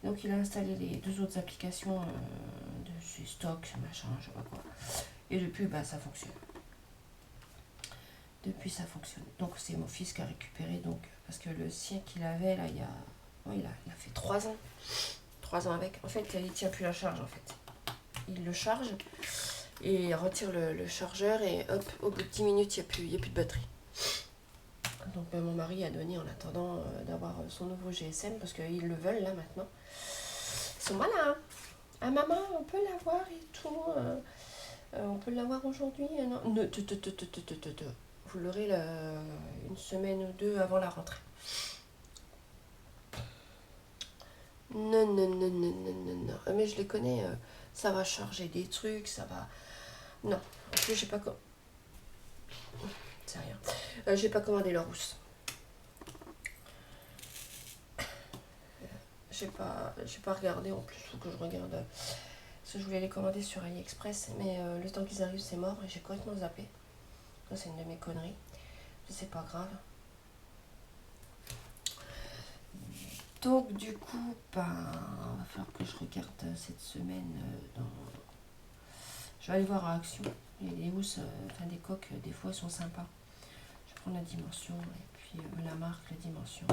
Donc il a installé les 2 autres applications de chez Stock, machin, je sais pas quoi. Et depuis, bah ça fonctionne. Depuis ça fonctionne. Donc c'est mon fils qui a récupéré, donc parce que le sien qu'il avait là, il a fait 3 ans. 3 ans avec. En fait, il tient plus la charge en fait. Il le charge et il retire le chargeur et hop, au bout de 10 minutes, il n'y a plus de batterie. Donc mon mari a donné en attendant d'avoir son nouveau GSM parce qu'ils le veulent là maintenant. Ils sont malins. Hein. Ah maman, on peut l'avoir et tout. On peut l'avoir aujourd'hui. Non. Vous l'aurez une semaine ou 2 avant la rentrée. Non, non, non, non, non, non, non. Mais je les connais. Ça va charger des trucs, ça va. Non. En plus, j'ai pas. C'est rien. J'ai pas commandé leur rousse. J'ai pas regardé en plus, faut que je regarde. Parce que je voulais les commander sur AliExpress, mais le temps qu'ils arrivent, c'est mort et j'ai complètement zappé. Ça, c'est une de mes conneries. C'est pas grave. Donc, du coup, ben, il va falloir que je regarde cette semaine Je vais aller voir à Action. Et les housses, enfin des coques, des fois, sont sympas. Je vais prendre la dimension et puis la marque, la dimension.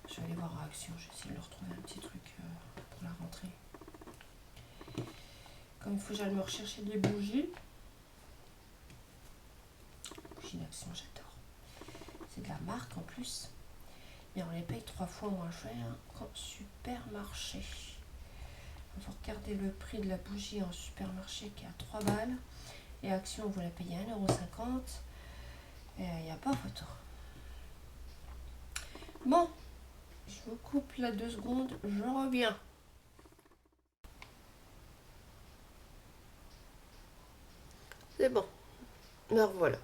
Je vais aller voir à Action. Je vais essayer de leur trouver un petit truc pour la rentrée. Comme il faut que j'aille me rechercher des bougies. Bougies d'Action, j'adore. C'est de la marque en plus. Et on les paye 3 fois moins cher qu'en supermarché. Il faut regarder le prix de la bougie en supermarché qui est à 3 balles. Et Action, vous la payez 1,50 €. Et il n'y a pas photo. Bon, je vous coupe là 2 secondes, je reviens. C'est bon. Me revoilà.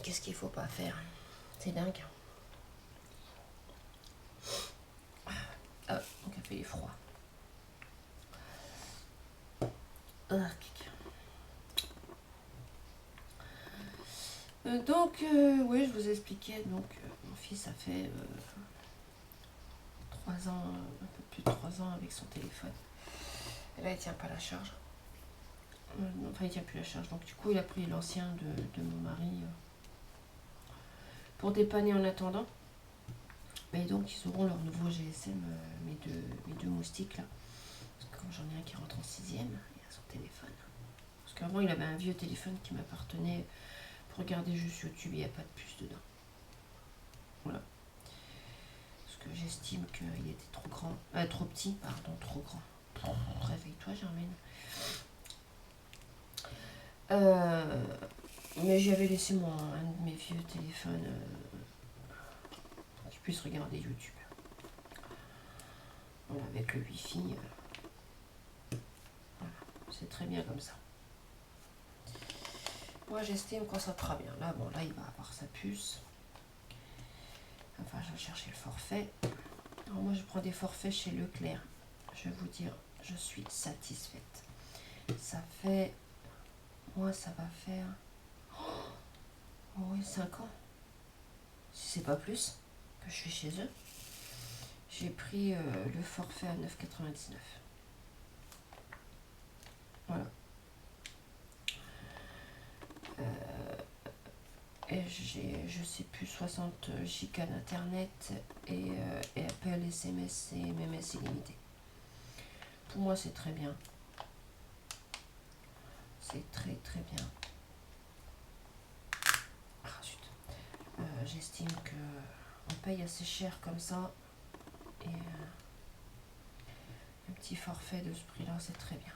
Qu'est-ce qu'il faut pas faire? C'est dingue. Ah, mon café est froid. Ah, donc, oui, je vous expliquais. Donc, mon fils a fait 3 ans, un peu plus de 3 ans avec son téléphone. Et là, il tient pas la charge. Enfin, il tient plus la charge. Donc, du coup, il a pris l'ancien de mon mari pour dépanner en attendant. Et donc, ils auront leur nouveau GSM, mes deux moustiques là. Parce que quand j'en ai un qui rentre en 6e, il a son téléphone. Parce qu'avant, il avait un vieux téléphone qui m'appartenait pour regarder juste YouTube, il n'y a pas de puce dedans. Voilà. Parce que j'estime qu'il était trop grand. Trop petit, pardon, trop grand. Réveille-toi, Germaine. Mais j'avais laissé un de mes vieux téléphones pour qu'il puisse regarder YouTube. Voilà, avec le Wi-Fi. Voilà, c'est très bien comme ça. Moi, j'estime qu'on ça très bien. Là, bon, là, il va avoir sa puce. Enfin, je vais chercher le forfait. Alors, moi, je prends des forfaits chez Leclerc. Je vais vous dire, je suis satisfaite. Ça fait... Moi, ça va faire... Oh oui, 5 ans. Si c'est pas plus, que je suis chez eux. J'ai pris le forfait à 9,99. Voilà. Et j'ai, je sais plus, 60 gigas d'internet et appel, SMS et MMS illimité. Pour moi, c'est très bien. C'est très très bien. Ah, zut. J'estime que on paye assez cher comme ça. Et un petit forfait de ce prix-là, c'est très bien.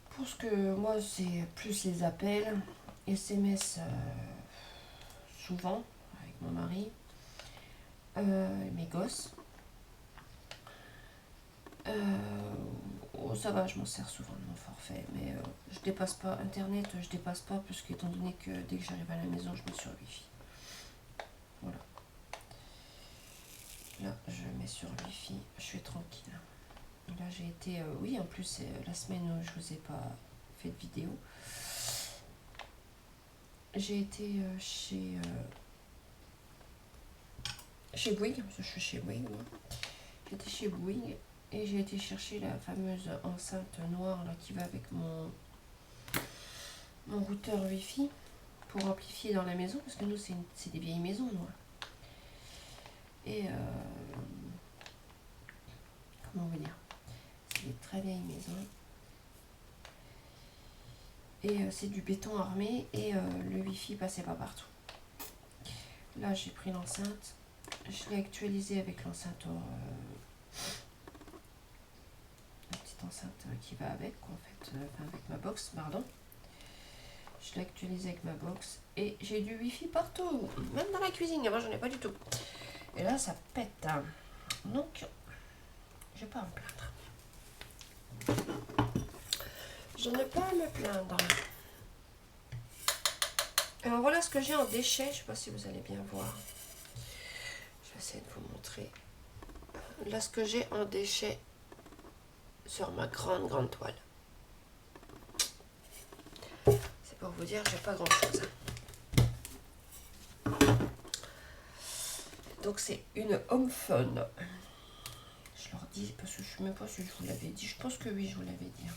Pour ce que moi, c'est plus les appels, SMS souvent avec mon mari, mes gosses. Oh, ça va, je m'en sers souvent de mon forfait, mais je dépasse pas Internet, je dépasse pas, parce qu'étant donné que dès que j'arrive à la maison, je mets sur le Wi-Fi. Voilà. Là, je mets sur le Wi-Fi, je suis tranquille. Là, j'ai été, oui, en plus, c'est la semaine où je vous ai pas fait de vidéo. J'ai été chez Bouygues, parce que je suis chez Bouygues, moi. J'étais chez Bouygues et j'ai été chercher la fameuse enceinte noire là, qui va avec mon routeur Wi-Fi pour amplifier dans la maison, parce que nous, c'est des vieilles maisons, nous. Et comment vous dire, c'est des très vieilles maisons. Et c'est du béton armé et le Wi-Fi passait pas partout. Là, j'ai pris l'enceinte, je l'ai actualisée avec l'enceinte, la petite enceinte qui va avec, en fait, avec ma box, pardon. Je l'ai actualisée avec ma box et j'ai du Wi-Fi partout, même dans la cuisine. Avant, j'en ai pas du tout. Et là, ça pète. Hein. Donc, je vais pas me plaindre. Je n'ai pas à me plaindre. Alors voilà ce que j'ai en déchets. Je sais pas si vous allez bien voir. Je vais essayer de vous montrer. Là ce que j'ai en déchets sur ma grande toile. C'est pour vous dire que j'ai pas grand chose. Donc c'est une home phone. Je leur dis parce que je ne sais même pas si je vous l'avais dit. Je pense que oui, je vous l'avais dit.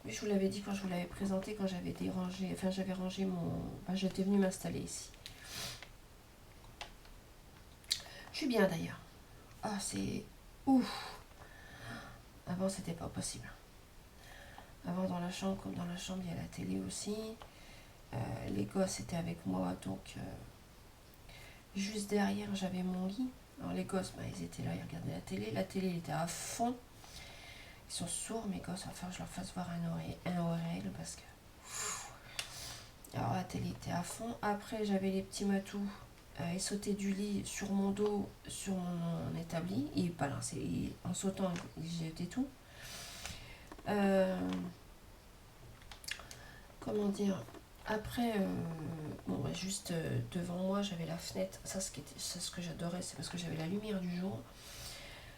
Oui, je vous l'avais dit quand je vous l'avais présenté, quand j'avais dérangé, enfin j'avais rangé mon... Enfin, j'étais venue m'installer ici. Je suis bien d'ailleurs. Ah, c'est ouf. Avant, c'était pas possible. Avant, dans la chambre, comme dans la chambre, il y a la télé aussi. Les gosses étaient avec moi, donc juste derrière, j'avais mon lit. Alors les gosses, bah, ils étaient là, ils regardaient la télé. La télé, elle était à fond. Ils sont sourds, mes gosses. Enfin, je leur fasse voir un oreille parce que... Alors la télé était à fond. Après, j'avais les petits matous. Ils sautaient du lit sur mon dos, sur mon établi. Ils balançaient. En sautant, ils jetaient tout. Comment dire, après, bon, bah, juste devant moi, j'avais la fenêtre. Ça, ce que j'adorais, c'est parce que j'avais la lumière du jour.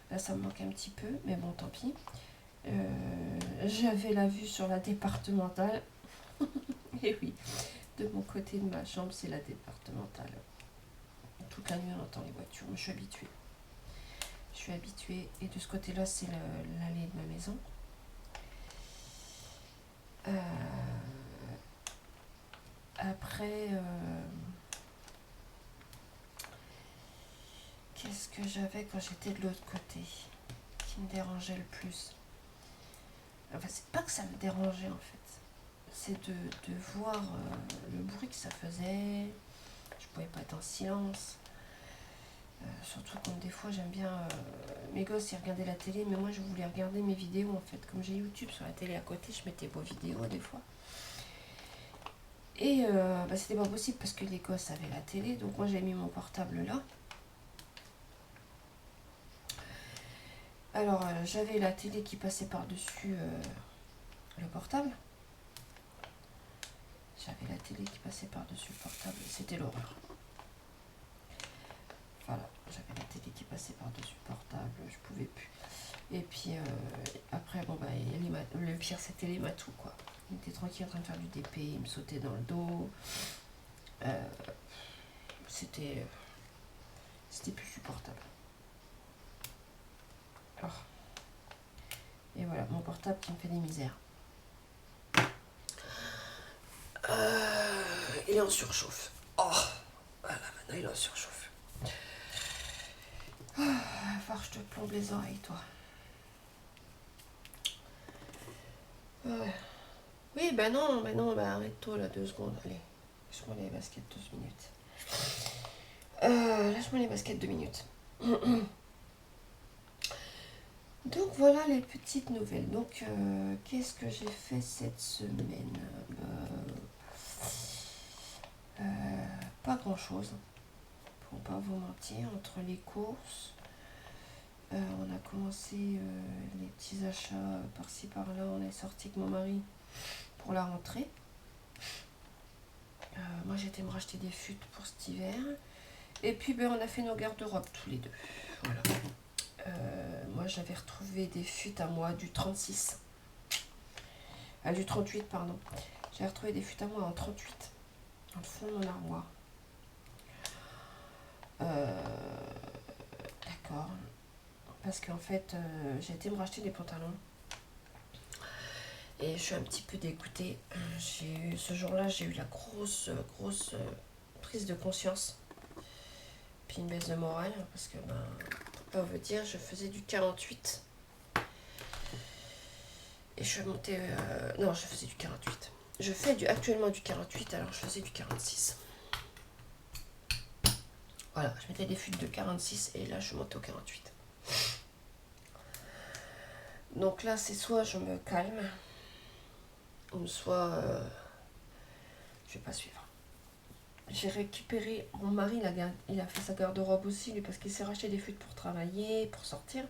Là, ça me manque un petit peu, mais bon, tant pis. J'avais la vue sur la départementale. Et oui, de mon côté de ma chambre, c'est la départementale. Toute la nuit, on entend les voitures. Mais je suis habituée. Je suis habituée. Et de ce côté-là, c'est l'allée de ma maison. Après, qu'est-ce que j'avais quand j'étais de l'autre côté qui me dérangeait le plus? Enfin, c'est pas que ça me dérangeait en fait. C'est de voir le bruit que ça faisait. Je pouvais pas être en silence. Surtout quand des fois j'aime bien... mes gosses ils regardaient la télé, mais moi je voulais regarder mes vidéos en fait. Comme j'ai YouTube sur la télé à côté, je mettais vos vidéos des fois. Et bah, c'était pas possible parce que les gosses avaient la télé. Donc moi j'ai mis mon portable là. Alors j'avais la télé qui passait par-dessus le portable. J'avais la télé qui passait par-dessus le portable. C'était l'horreur. Voilà, j'avais la télé qui passait par-dessus le portable. Je pouvais plus. Et puis après, bon bah, le pire c'était les matous quoi. Il était tranquille en train de faire du DP, il me sautait dans le dos. C'était plus supportable. Oh. Et voilà, mon portable qui me fait des misères. Il est en surchauffe. Oh, voilà, maintenant il est en surchauffe. Il va falloir que je te plombe les oreilles, toi. Ouais. Oui, non, arrête-toi là, 2 secondes. Allez, lâche-moi les baskets 12 minutes. Lâche-moi les baskets 2 minutes. Donc voilà les petites nouvelles. Donc qu'est-ce que j'ai fait cette semaine? Pas grand-chose, pour pas vous mentir. Entre les courses, on a commencé les petits achats par-ci par-là. On est sorti avec mon mari pour la rentrée. Moi j'ai été me racheter des fûts pour cet hiver. Et puis on a fait nos garde-robes tous les deux. Voilà. Moi j'avais retrouvé des fûts à moi du 36. Du 38 pardon. J'ai retrouvé des fûts à moi en 38. Dans le fond de mon armoire. D'accord. Parce qu'en fait j'ai été me racheter des pantalons. Et je suis un petit peu dégoûtée. Ce jour-là j'ai eu la grosse prise de conscience. Puis une baisse de morale. Parce que pour pas vous dire, je faisais du 48. Et je suis montée... non, je faisais du 48. Je fais actuellement du 48, alors je faisais du 46. Voilà, je mettais des fuites de 46 et là je suis montée au 48. Donc là, c'est soit je me calme, ou soit je vais pas suivre. J'ai récupéré... Mon mari, il a fait sa garde-robe aussi, lui, parce qu'il s'est racheté des fuites pour travailler, pour sortir.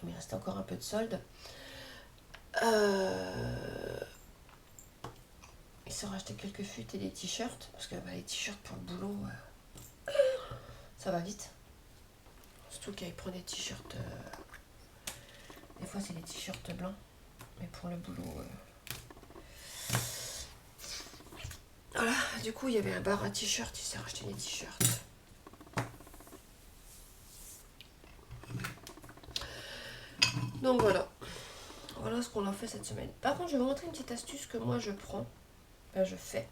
Mais il restait encore un peu de solde. Il s'est racheté quelques fuites et des t-shirts, parce que les t-shirts pour le boulot, ça va vite. Surtout qu'il prend des t-shirts, des fois c'est des t-shirts blancs, mais pour le boulot... Voilà, du coup il y avait un bar à t-shirts, il s'est racheté des t-shirts. Donc voilà ce qu'on a fait cette semaine. Par contre, je vais vous montrer une petite astuce que moi je prends, je fais.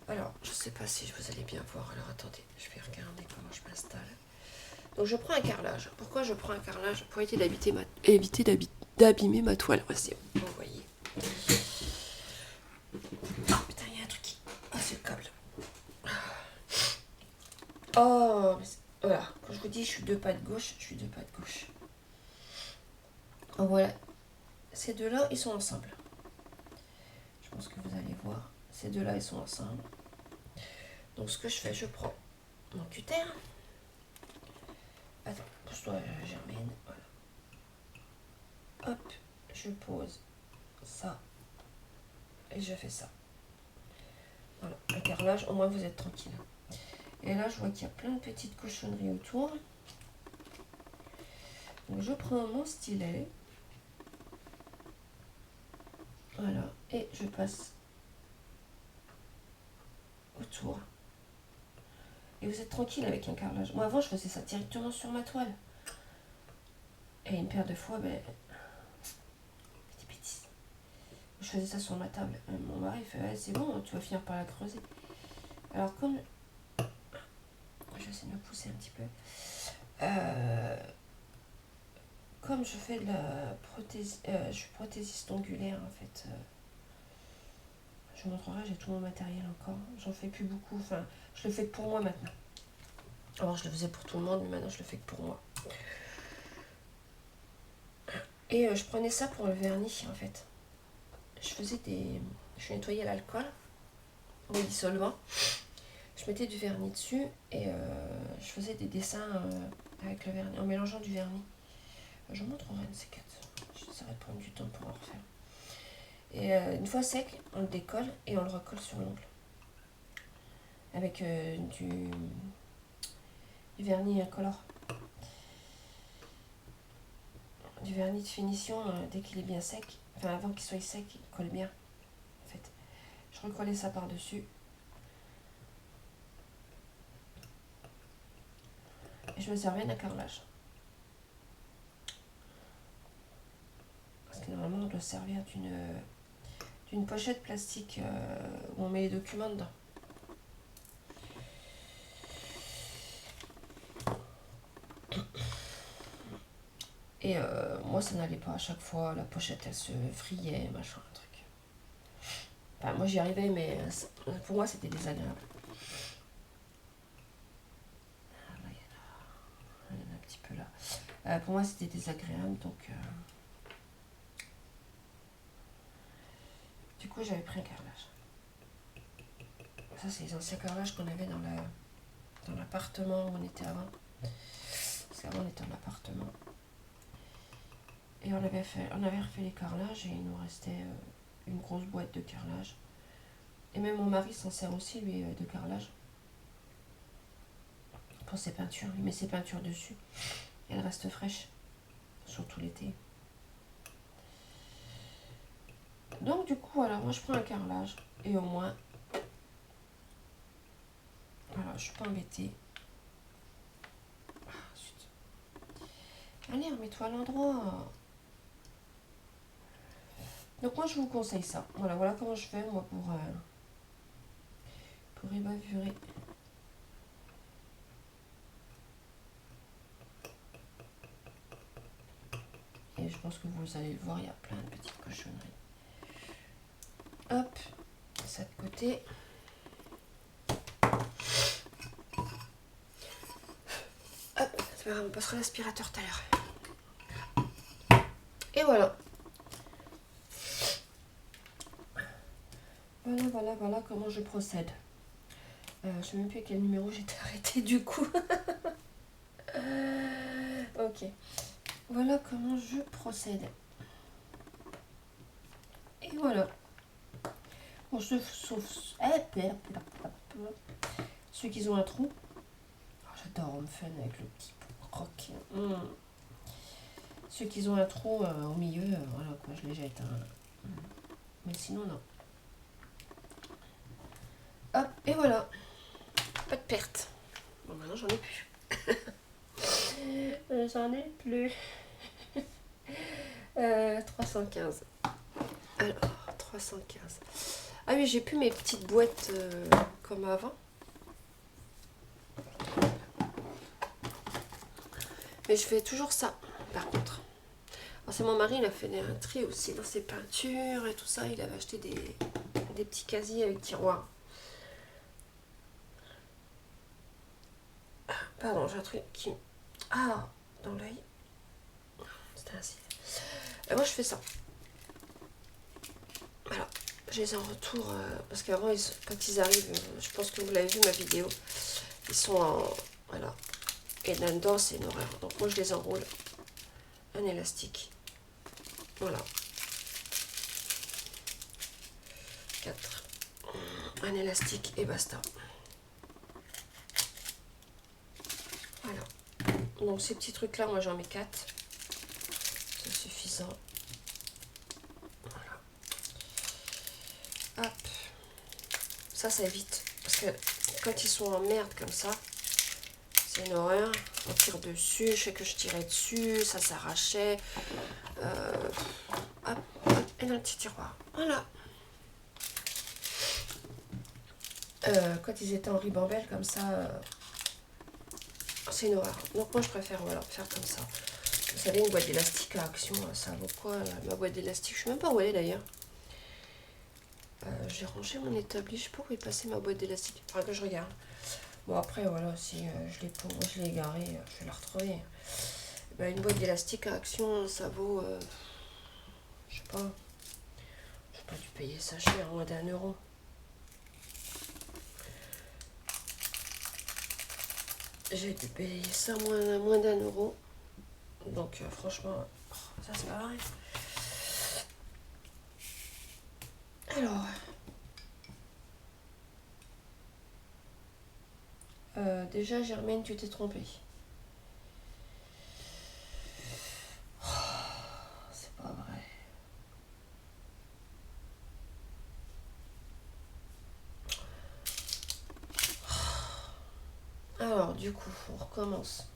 Alors, je sais pas si vous allez bien voir, alors attendez, je vais regarder comment je m'installe. Donc je prends un carrelage. Pourquoi je prends un carrelage? Pour éviter d'abîmer ma toile. Voici, vous voyez. Oh putain, il y a un truc qui... Ah, c'est le câble. Oh, voilà. Quand je vous dis je suis deux pas de gauche, je suis deux pas de gauche. Oh, voilà. Ces deux-là, ils sont ensemble. Je pense que vous allez voir. Ces deux-là, ils sont ensemble. Donc ce que je fais, je prends mon cutter. Attends, pousse-toi, Germaine. Voilà. Hop, je pose ça. Et je fais ça. Voilà, un carrelage, au moins vous êtes tranquille. Et là, je vois qu'il y a plein de petites cochonneries autour. Donc je prends mon stylet. Voilà, et je passe autour. Et vous êtes tranquille avec un carrelage. Moi avant, je faisais ça directement sur ma toile. Et une paire de fois, des bêtises. Je faisais ça sur ma table. Mon mari fait, ouais, c'est bon, tu vas finir par la creuser. Alors comme... Je vais essayer de me pousser un petit peu. Comme je fais de la prothèse... je suis prothésiste ongulaire, en fait. Je vous montrerai, j'ai tout mon matériel encore. J'en fais plus beaucoup. Enfin, je le fais que pour moi maintenant. Alors, je le faisais pour tout le monde, mais maintenant, je le fais que pour moi. Et je prenais ça pour le vernis, en fait. Je nettoyais l'alcool, le dissolvant. Je mettais du vernis dessus et je faisais des dessins avec le vernis, en mélangeant du vernis. Je vous montrerai une de ces quatre. J'essaierai de prendre du temps pour en refaire. Et une fois sec, on le décolle et on le recolle sur l'ongle. Avec du vernis incolore. Du vernis de finition, dès qu'il est bien sec, enfin avant qu'il soit sec, il colle bien. En fait, je recollais ça par-dessus. Et je me servais d'un carrelage. Parce que normalement, on doit servir d'une pochette plastique où on met les documents dedans. Et moi, ça n'allait pas à chaque fois. La pochette, elle se friait, machin, un truc. Enfin, moi, j'y arrivais, mais pour moi, c'était désagréable. Ah, là, il y en a un petit peu là. Pour moi, c'était désagréable, donc... Du coup, j'avais pris un carrelage. Ça, c'est les anciens carrelages qu'on avait dans l'appartement où on était avant. Parce qu'avant, on était en appartement. Et on avait refait les carrelages et il nous restait une grosse boîte de carrelage. Et même mon mari s'en sert aussi, lui, de carrelage. Pour ses peintures. Il met ses peintures dessus. Et elles restent fraîches. Surtout l'été. Donc, du coup, voilà, moi, je prends un carrelage. Et au moins, voilà, je suis pas embêtée. Ensuite. Allez, remets-toi à l'endroit. Donc moi je vous conseille ça. Voilà comment je fais moi pour ébavurer. Et je pense que vous allez le voir, il y a plein de petites cochonneries. Hop, ça de côté. Hop, c'est pas grave, on passera l'aspirateur tout à l'heure. Et voilà. Voilà comment je procède. Je sais même plus à quel numéro j'étais arrêtée du coup. Ok. Voilà comment je procède. Et voilà. Bon, sauf ceux qui ont un trou. Oh, j'adore Home Fun avec le petit croc. Ceux qui ont un trou au milieu, voilà quoi, je les jette. Mais sinon, non. Hop, et voilà. Pas de perte. Bon, maintenant, j'en ai plus. J'en ai plus. 315. Alors, 315. Ah oui, j'ai plus mes petites boîtes comme avant. Mais je fais toujours ça, par contre. Alors, c'est mon mari, il a fait un tri aussi dans ses peintures et tout ça. Il avait acheté des petits casiers avec tiroirs. Pardon, j'ai un truc qui... Ah, dans l'œil. C'était ainsi. Et moi, je fais ça. Voilà. Je les ai en retour. Parce qu'avant, quand ils arrivent, je pense que vous l'avez vu ma vidéo, ils sont en... Voilà. Et là-dedans, c'est une horreur. Donc, moi, je les enroule. Un élastique. Voilà. 4. Un élastique et basta. Voilà. Donc, ces petits trucs-là, moi, j'en mets 4. C'est suffisant. Voilà. Hop. Ça évite. Parce que quand ils sont en merde comme ça, c'est une horreur. On tire dessus. Je sais que je tirais dessus. Ça s'arrachait. Hop. Et dans le petit tiroir. Voilà. Quand ils étaient en ribambelle comme ça, c'est une horreur. Donc moi je préfère faire comme ça. Vous savez, une boîte d'élastique à Action, ça vaut quoi ma boîte d'élastique? Je sais même pas où elle est d'ailleurs. J'ai rangé mon établi, je sais pas où est passée ma boîte d'élastique. Faudra que je regarde. Bon après voilà, si je l'ai égarée, je vais la retrouver. Ben, une boîte d'élastique à Action, ça vaut, je sais pas, j'ai pas dû payer ça cher, moins d'1 euro. J'ai dû payer ça moins d'1 euro. Donc franchement, ça c'est pas vrai. Alors, déjà Germaine, tu t'es trompée. Oh, c'est pas vrai. Alors du coup, on recommence.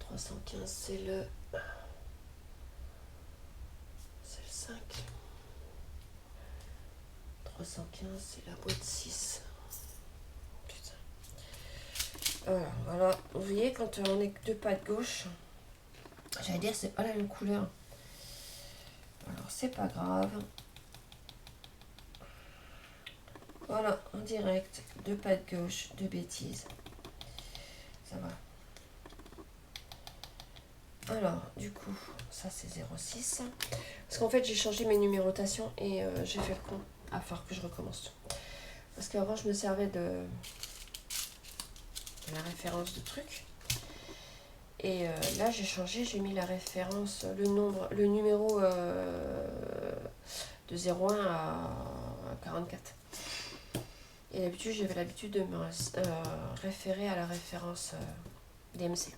315, c'est le 315, c'est la boîte 6. Putain. Voilà. Vous voyez, quand on est que deux pattes gauche, j'allais dire, c'est pas la même couleur. Alors, c'est pas grave. Voilà, en direct, deux pattes gauche, deux bêtises. Ça va. Alors, du coup, ça c'est 06. Parce qu'en fait, j'ai changé mes numérotations et j'ai fait le con. À falloir que je recommence tout. Parce qu'avant, je me servais de la référence de trucs. Et là, j'ai changé, j'ai mis la référence, le numéro de 01 à 44. Et d'habitude, j'avais l'habitude de me référer à la référence DMC.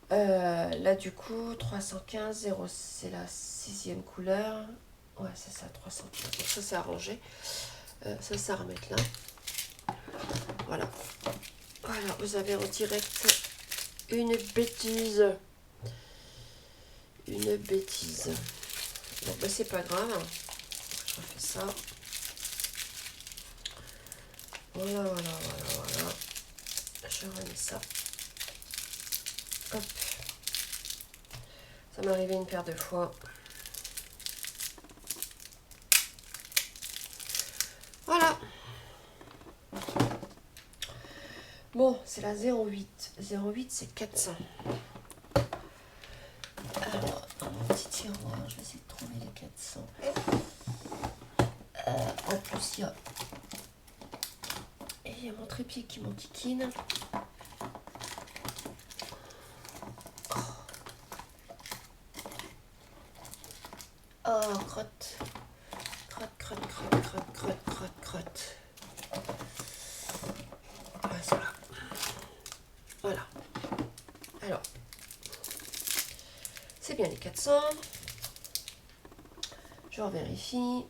Là, du coup, 315, 0, c'est la 6e couleur. Ouais, c'est ça, 315. Donc ça, c'est arrangé. Ça, c'est à remettre là. Voilà. Voilà, vous avez en direct une bêtise. Une bêtise. Bon, bah, c'est pas grave. Je refais ça. Voilà. Je remets ça. Hop. Ça m'est arrivé une paire de fois. Voilà. Bon, c'est la 08. 08, c'est 400. Alors, dans mon petit tiroir, je vais essayer de trouver les 400. En plus, il y a mon trépied qui m'enquiquine. Oh, crotte. Crotte. Ouais, ça va. Voilà. Alors, c'est bien les 400. Je revérifie.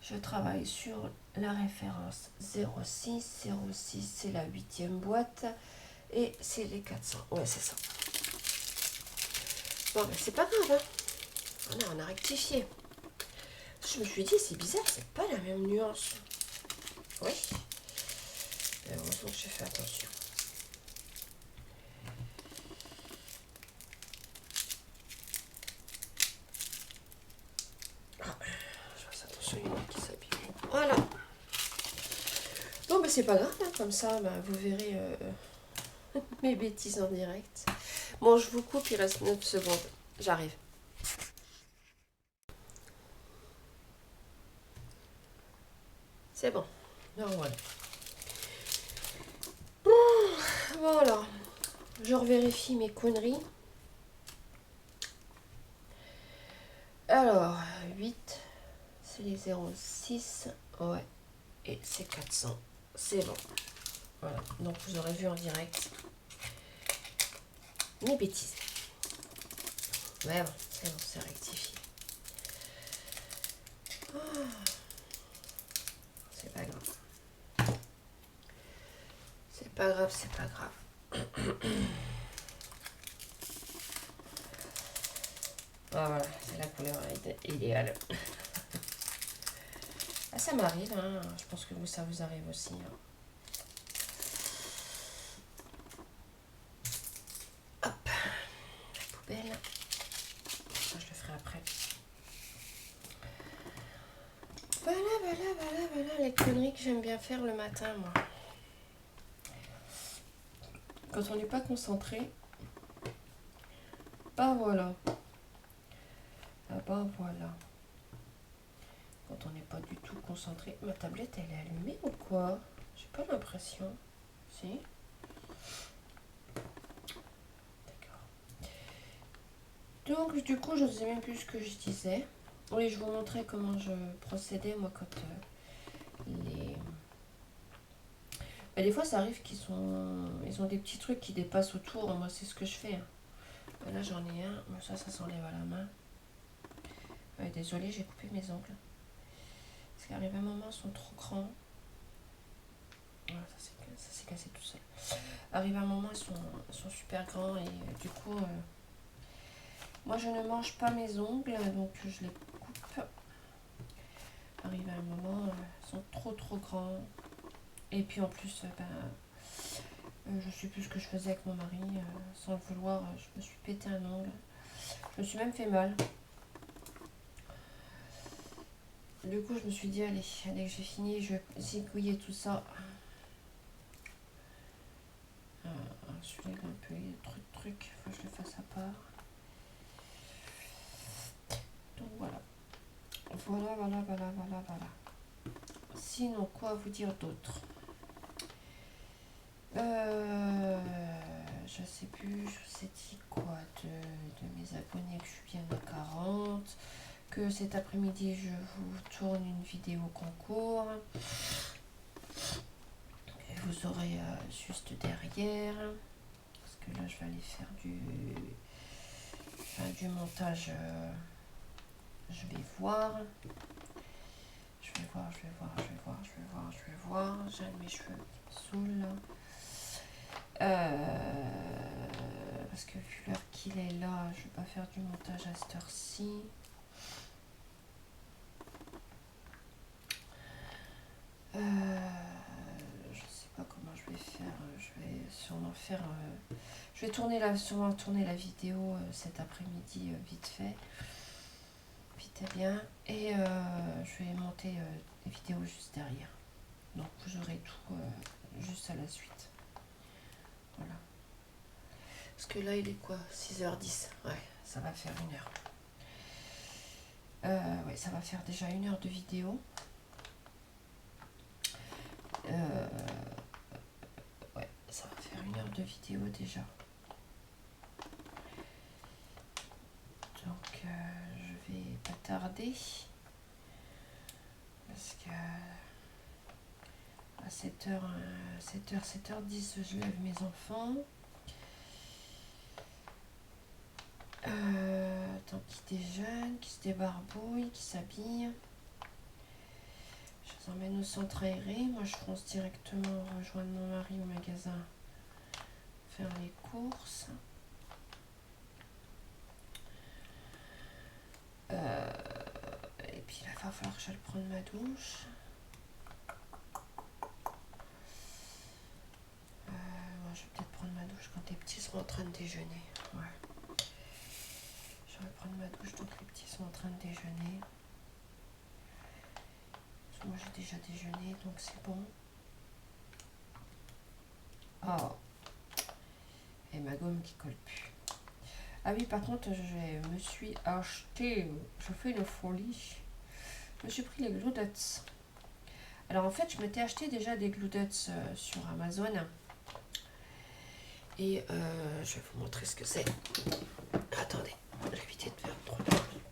Je travaille sur la référence 06. 06, c'est la 8e boîte. Et c'est les 400. Ouais, c'est ça. Bon, ben, c'est pas grave. Hein. On a rectifié. Je me suis dit, c'est bizarre, c'est pas la même nuance. Oui. Et heureusement que j'ai fait attention. Ah, je fasse attention, il y en a qui s'abîment. Voilà. Bon, ben c'est pas grave, hein, comme ça, ben, vous verrez mes bêtises en direct. Bon, je vous coupe, il reste 9 secondes. J'arrive. C'est bon. Non, voilà. Bon, alors, je revérifie mes conneries. Alors, 8, c'est les 06. Ouais. Et c'est 400. C'est bon. Voilà. Donc, vous aurez vu en direct mes bêtises. Ouais, bon, c'est rectifié. Oh, c'est pas grave. C'est pas grave. Ah, voilà, c'est la couleur idéale. Ah, ça m'arrive, hein. Je pense que ça vous arrive aussi. Hein. Hop, la poubelle. Ça, je le ferai après. Voilà, les conneries que j'aime bien faire le matin, moi. Quand on n'est pas concentré, bah voilà. Ah bah voilà. Quand on n'est pas du tout concentré. Ma tablette, elle est allumée ou quoi? J'ai pas l'impression. Si. D'accord. Donc, du coup, je ne sais même plus ce que je disais. Oui, je vous montrais comment je procédais, moi, quand les... Bah, des fois, ça arrive ils ont des petits trucs qui dépassent autour. Moi, c'est ce que je fais. Hein. Là, j'en ai un. Ça s'enlève à la main. Désolée, j'ai coupé mes ongles. Parce qu'arrive un moment, ils sont trop grands. Voilà, ça s'est cassé tout seul. Arrive un moment, ils sont super grands et du coup, moi, je ne mange pas mes ongles, donc je les coupe. Arrivé à un moment, ils sont trop grands. Et puis en plus, je sais plus ce que je faisais avec mon mari. Sans le vouloir, je me suis pété un ongle. Je me suis même fait mal. Du coup, je me suis dit, allez, dès que j'ai fini, je vais zigouiller tout ça. Je lève un peu les trucs, il faut que je le fasse à part. Donc voilà. Voilà. Sinon, quoi vous dire d'autre? Je sais plus, je vous ai dit quoi de mes abonnés, que je suis bien à 40, que cet après-midi je vous tourne une vidéo concours, et vous aurez juste derrière, parce que là je vais aller faire du montage, je vais voir, j'ai un de mes cheveux qui me saoule là. Parce que vu l'heure qu'il est là, je vais pas faire du montage à cette heure-ci. Je sais pas comment je vais faire. Je vais sûrement faire. Je vais sûrement tourner la vidéo cet après-midi vite fait, vite et bien, et je vais monter les vidéos juste derrière. Donc vous aurez tout juste à la suite. Voilà. Parce que là, il est quoi? 6h10. Ouais, ça va faire 1h. Ouais, ça va faire déjà 1h de vidéo. Ouais, ça va faire 1h de vidéo déjà. Donc, je vais pas tarder. Parce que à 7h10, je lève mes enfants. Tant qu'ils déjeunent, qu'ils se débarbouillent, qu'ils s'habillent. Je les emmène au centre aéré. Moi, je fonce directement rejoindre mon mari au magasin, faire les courses. Et puis là, il va falloir que j'aille prendre ma douche. Moi, je vais peut-être prendre ma douche quand les petits seront en train de déjeuner. Ouais. Je vais prendre ma douche donc les petits sont en train de déjeuner. Moi, j'ai déjà déjeuné, donc c'est bon. Oh. Et ma gomme qui colle plus. Ah oui, par contre, je me suis acheté, je fais une folie. Je me suis pris les Glue Dots. Alors en fait, je m'étais acheté déjà des Glue Dots sur Amazon. Et je vais vous montrer ce que c'est. Attendez, je vais éviter de faire trop de bruit.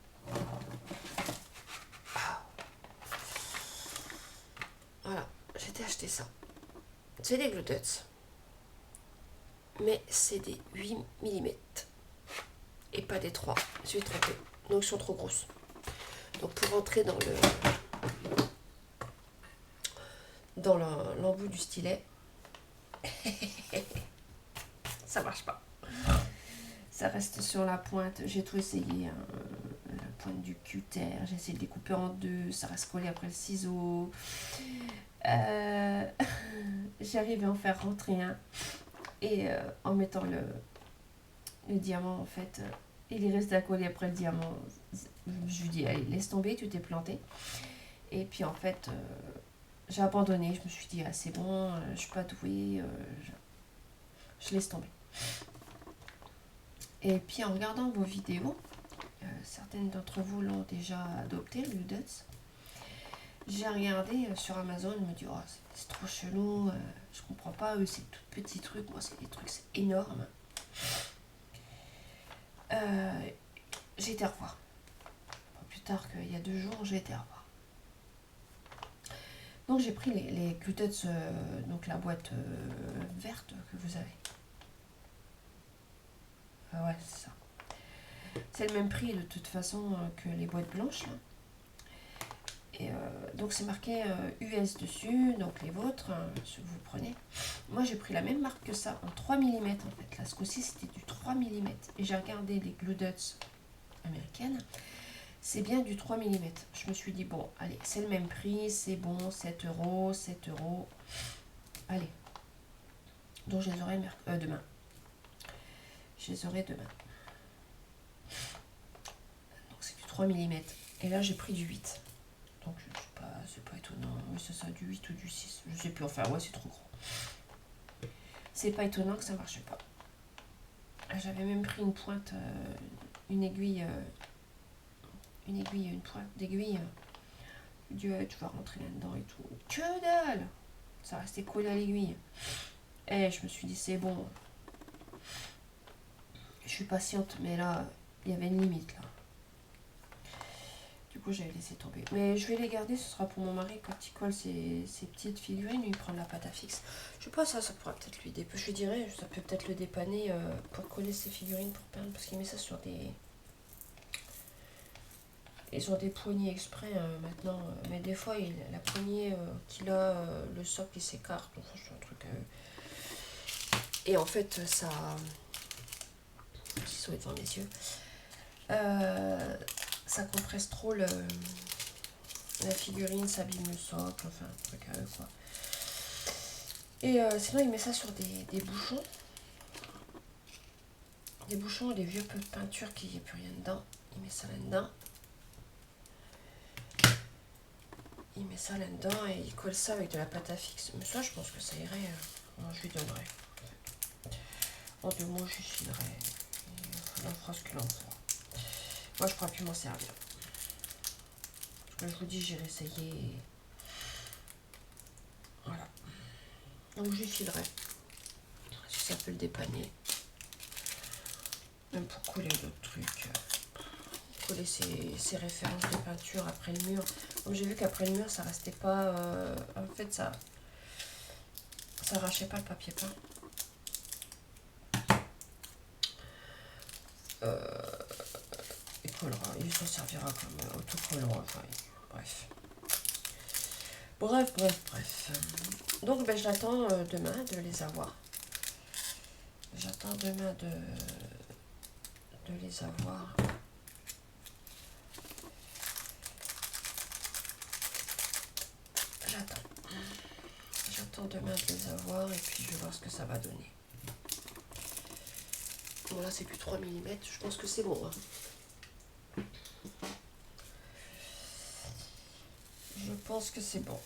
Ah. Voilà, j'étais acheté ça. C'est des Glue Dots. Mais c'est des 8 mm. Et pas des 3. Je suis trompée. Donc, ils sont trop grosses. Donc, pour rentrer dans l'embout du stylet, ça marche pas. Ça reste sur la pointe. J'ai tout essayé. Hein. La pointe du cutter. J'ai essayé de découper en deux. Ça reste collé après le ciseau. J'arrive à en faire rentrer un. Et en mettant le diamant, en fait, il est resté à coller après le diamant. Je lui dis, allez, laisse tomber, tu t'es planté. Et puis, en fait, j'ai abandonné. Je me suis dit, ah, c'est bon, je suis pas douée. Je laisse tomber. Et puis, en regardant vos vidéos, certaines d'entre vous l'ont déjà adopté, le Dots. J'ai regardé sur Amazon, je me dis, oh, c'est trop chelou, je comprends pas, eux c'est tout petits trucs, moi c'est des trucs, c'est énorme. J'ai été revoir. Pas plus tard qu'il y a 2 jours, j'ai été revoir. Donc j'ai pris les Glue Dots, donc la boîte verte que vous avez. Ouais, c'est ça. C'est le même prix de toute façon que les boîtes blanches. Là. Et donc c'est marqué US dessus, donc les vôtres, ceux que vous prenez. Moi j'ai pris la même marque que ça, en 3 mm en fait. Là ce coup-ci c'était du 3 mm. Et j'ai regardé les Glue Dots américaines. C'est bien du 3 mm. Je me suis dit, bon, allez, c'est le même prix, c'est bon, 7 euros, 7 euros. Allez. Donc je les aurai demain. Je les aurai demain. Donc c'est du 3 mm. Et là j'ai pris du 8. Donc c'est pas étonnant. Oui, c'est ça, du 8 ou du 6. Je sais plus, enfin ouais, c'est trop gros. C'est pas étonnant que ça marche pas. J'avais même pris une pointe, une aiguille, une pointe d'aiguille. Dieu, tu vas rentrer là-dedans et tout. Que dalle! Ça restait collé à l'aiguille. Et je me suis dit, c'est bon. Je suis patiente, mais là, il y avait une limite, là. Du coup, j'avais laissé tomber. Mais je vais les garder, ce sera pour mon mari quand il colle ses petites figurines. Il prend la pâte à fixe. Je sais pas, ça pourra peut-être lui dépanner. Je lui dirais, ça peut peut-être le dépanner pour coller ses figurines pour peindre. Parce qu'il met ça sur des... Ils ont des poignées exprès maintenant. Mais des fois, la poignée qu'il a, le socle, il s'écarte. Enfin, c'est un truc... Et en fait, ça... Ils sont devant mes yeux. Ça compresse trop la figurine, ça abîme le socle, enfin un truc à eux quoi. Et sinon il met ça sur des bouchons. Des bouchons, des vieux peu de peinture qui n'y a plus rien dedans. Il met ça là-dedans. Il met ça là-dedans et il colle ça avec de la pâte à fixe. Mais ça je pense que ça irait. Je lui donnerai. En 2 mots je filerai. Il en fera ce qu'il en fera. Moi je pourrais plus m'en servir. Parce que je vous dis j'irai essayer. Voilà. Donc je lui filerai. Si ça peut le dépanner. Même pour coller d'autres trucs. Coller ses références de peinture après le mur. Comme j'ai vu qu'après le mur, ça restait pas... en fait, ça arrachait pas le papier peint. Il collera. Il s'en servira comme autocollant. Enfin, bref. Bref. Donc, ben, j'attends demain de les avoir. J'attends demain de les avoir. J'attends demain de les avoir et puis je vais voir ce que ça va donner. Bon là c'est plus 3 mm, je pense que c'est bon. Hein. Je pense que c'est bon.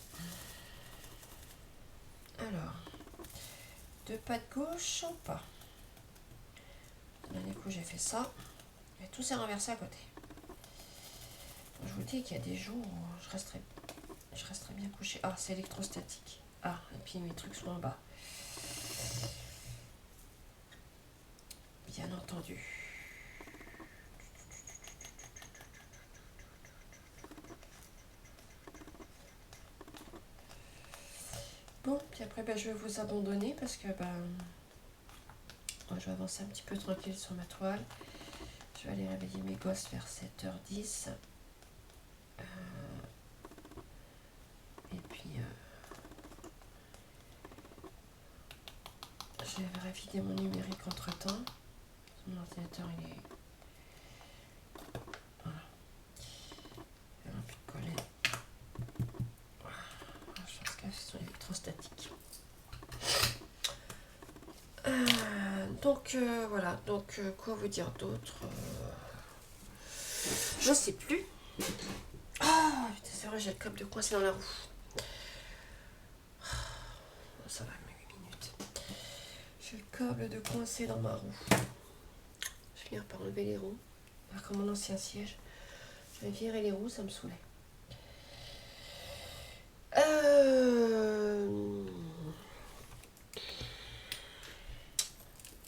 Alors, de pâte gauche ou pas? Le dernier coup j'ai fait ça. Et tout s'est renversé à côté. Je vous dis qu'il y a des jours où je resterai bien couché. Ah, c'est électrostatique. Ah, et puis mes trucs sont en bas. Bien entendu. Bon, puis après, ben, je vais vous abandonner parce que je vais avancer un petit peu tranquille sur ma toile. Je vais aller réveiller mes gosses vers 7h10. Et puis, je vais vider mon numérique entre temps. Mon ordinateur, il est... Voilà. Il n'y aura plus de coller. Je pense qu'elles sont électrostatiques. Donc, voilà. Donc, quoi vous dire d'autre je sais plus. Ah, putain, c'est vrai, j'ai le câble de coincé dans la roue. Ça va, 8 minutes. J'ai le câble de coincé dans ma roue. Je viens par enlever les roues. Comme mon ancien siège. Je vais virer les roues, ça me saoulait.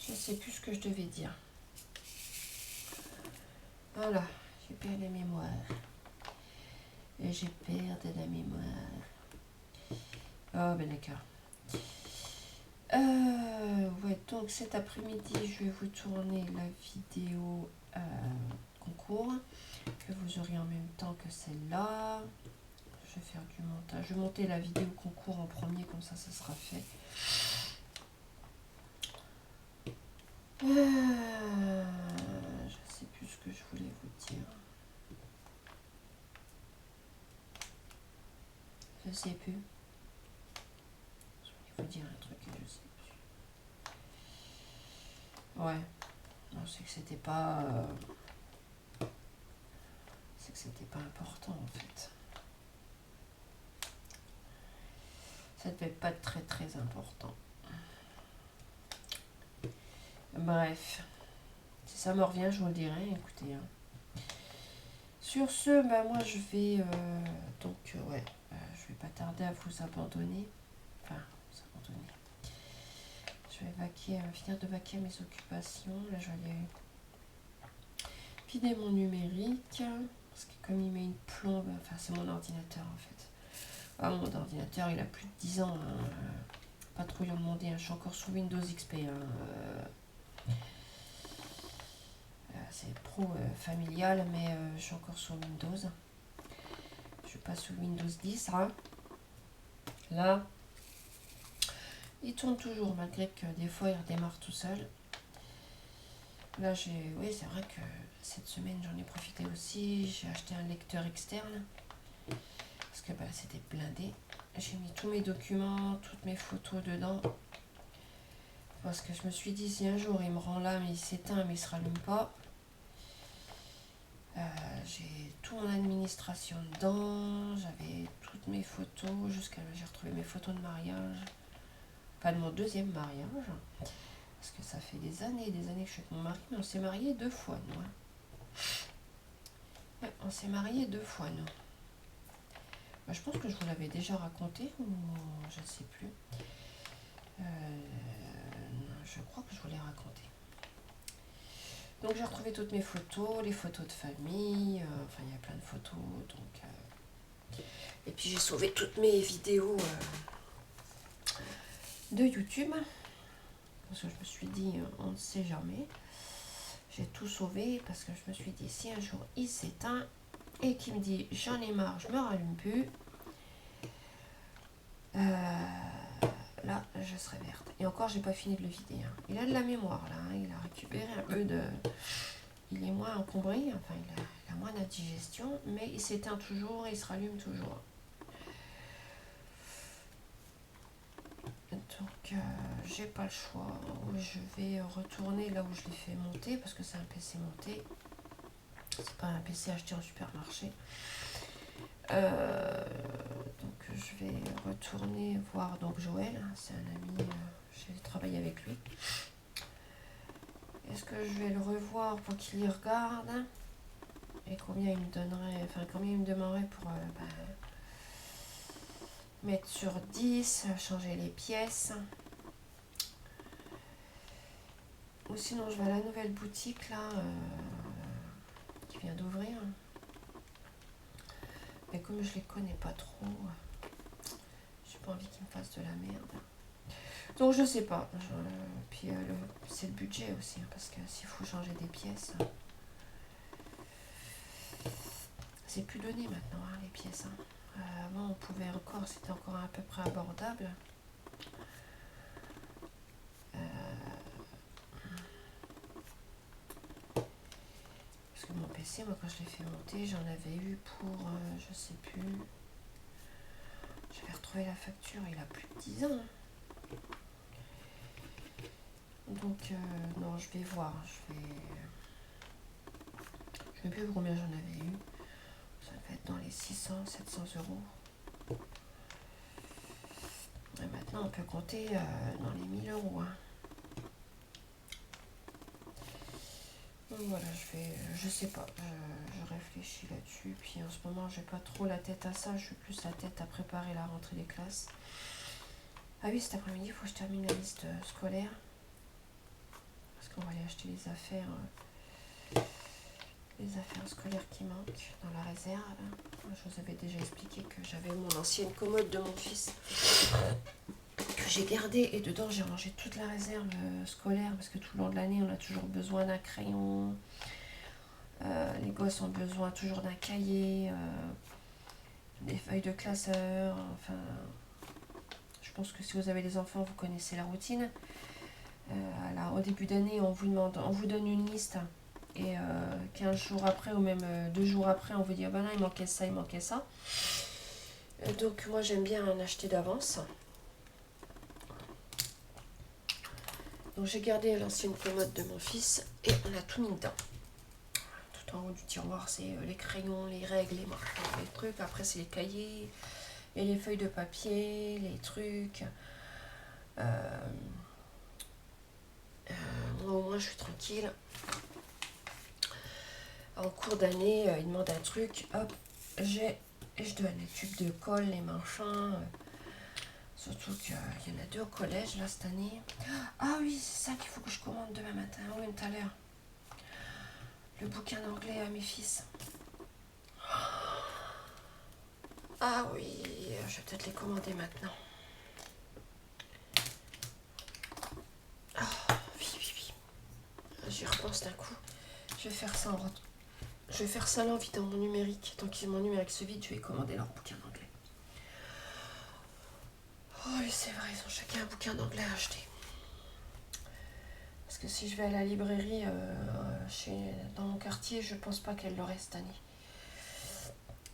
Je sais plus ce que je devais dire. Voilà, j'ai perdu la mémoire. Et j'ai perdu la mémoire. Oh, ben d'accord. Ouais, donc cet après-midi, je vais vous tourner la vidéo concours que vous aurez en même temps que celle-là. Je vais faire du montage. Je vais monter la vidéo concours en premier, comme ça sera fait. Je sais plus ce que je voulais vous dire. Je sais plus. Il faut dire un truc que je sais plus. Ouais. Non, c'est que c'était pas... c'est que c'était pas important en fait. Ça devait pas être très très important. Bref. Si ça me revient, je vous le dirai. Écoutez. Hein. Sur ce, bah, moi je vais... ouais. Je vais pas tarder à vous abandonner. Enfin, vous abandonner. Je vais finir de vaquer mes occupations. Là, je vais aller vider mon numérique. Parce que comme il met une plombe... Enfin, c'est mon ordinateur en fait. Ah, mon ordinateur, il a plus de 10 ans. Hein. Pas trop lui en demander. Hein. Je suis encore sous Windows XP. Hein. C'est pro familial, mais je suis encore sur Windows. Je suis pas sous Windows 10. Hein. Là, il tourne toujours, malgré que des fois, il redémarre tout seul. Là, oui, c'est vrai que cette semaine, j'en ai profité aussi. J'ai acheté un lecteur externe. Parce que bah, c'était blindé. J'ai mis tous mes documents, toutes mes photos dedans. Parce que je me suis dit, si un jour il me rend là, mais il s'éteint, mais il ne se rallume pas. J'ai tout mon administration dedans. J'avais toutes mes photos. J'ai retrouvé mes photos de mariage. Enfin, de mon deuxième mariage. Parce que ça fait des années et des années que je suis avec mon mari. Mais on s'est mariés 2 fois, nous. Hein. Ouais, on s'est mariés 2 fois, nous. Bah, je pense que je vous l'avais déjà raconté, ou je ne sais plus. Je crois que je vous l'ai raconté. Donc j'ai retrouvé toutes mes photos, les photos de famille, enfin il y a plein de photos. Donc, et puis j'ai sauvé toutes mes vidéos de YouTube. Parce que je me suis dit, on ne sait jamais. J'ai tout sauvé parce que je me suis dit, si un jour il s'éteint et qu'il me dit, j'en ai marre, je me rallume plus. Là, je serai verte. Et encore, j'ai pas fini de le vider. Hein. Il a de la mémoire, là. Hein. Il a récupéré un peu de... Il est moins encombré. Enfin, il a moins d'indigestion. Mais il s'éteint toujours et il se rallume toujours. Donc, j'ai pas le choix. Je vais retourner là où je l'ai fait monter. Parce que c'est un PC monté. C'est pas un PC acheté en supermarché. Donc je vais retourner voir donc Joël, c'est un ami, j'ai travaillé avec lui. Est-ce que je vais le revoir pour qu'il y regarde et combien il me donnerait, enfin combien il me demanderait pour mettre sur 10, changer les pièces. Ou sinon je vais à la nouvelle boutique là qui vient d'ouvrir. Mais comme je les connais pas trop, j'ai pas envie qu'ils me fassent de la merde. Donc je sais pas. Puis c'est le budget aussi, hein, parce que s'il faut changer des pièces, c'est plus donné maintenant, hein, les pièces. Hein. Avant on pouvait encore, c'était encore à peu près abordable. Parce que mon PC, moi quand je l'ai fait monter, j'en avais eu pour, je sais plus. J'avais retrouvé la facture, il a plus de 10 ans. Hein. Donc, non, je vais voir. Je ne sais plus combien j'en avais eu. Ça devait être dans les 600, 700 euros. Et maintenant, on peut compter dans les 1000 euros. Hein. Donc voilà, je sais pas. Je réfléchis là-dessus. Puis en ce moment, j'ai pas trop la tête à ça. Je suis plus la tête à préparer la rentrée des classes. Ah oui, cet après-midi, il faut que je termine la liste scolaire. Parce qu'on va aller acheter les affaires scolaires qui manquent dans la réserve. Je vous avais déjà expliqué que j'avais mon ancienne commode de mon fils que j'ai gardée et dedans j'ai rangé toute la réserve scolaire parce que tout le long de l'année on a toujours besoin d'un crayon, les gosses ont besoin toujours d'un cahier, des feuilles de classeur, enfin je pense que si vous avez des enfants vous connaissez la routine. Au début d'année on vous donne une liste. Et 15 jours après, ou même 2 jours après, on vous dit, ah ben là, il manquait ça, il manquait ça. Donc moi j'aime bien en acheter d'avance. Donc j'ai gardé l'ancienne commode de mon fils et on a tout mis dedans. Tout en haut du tiroir, c'est les crayons, les règles, les marqueurs, les trucs. Après c'est les cahiers et les feuilles de papier, les trucs. Moi au moins je suis tranquille. En cours d'année, il demande un truc, hop, je donne les tubes de colle, les machins. Surtout qu'il y en a 2 au collège là cette année. Ah oui, c'est ça qu'il faut que je commande demain matin, oui, tout à l'heure. Le bouquin d'anglais à mes fils. Ah oui, je vais peut-être les commander maintenant. Ah oui, oui, oui. J'y repense d'un coup. Je vais faire ça Je vais faire ça là vite dans mon numérique. Tant que mon numérique se vide, je vais commander leur bouquin d'anglais. Oh oui, c'est vrai, ils ont chacun un bouquin d'anglais à acheter. Parce que si je vais à la librairie dans mon quartier, je pense pas qu'elle l'aurait cette année.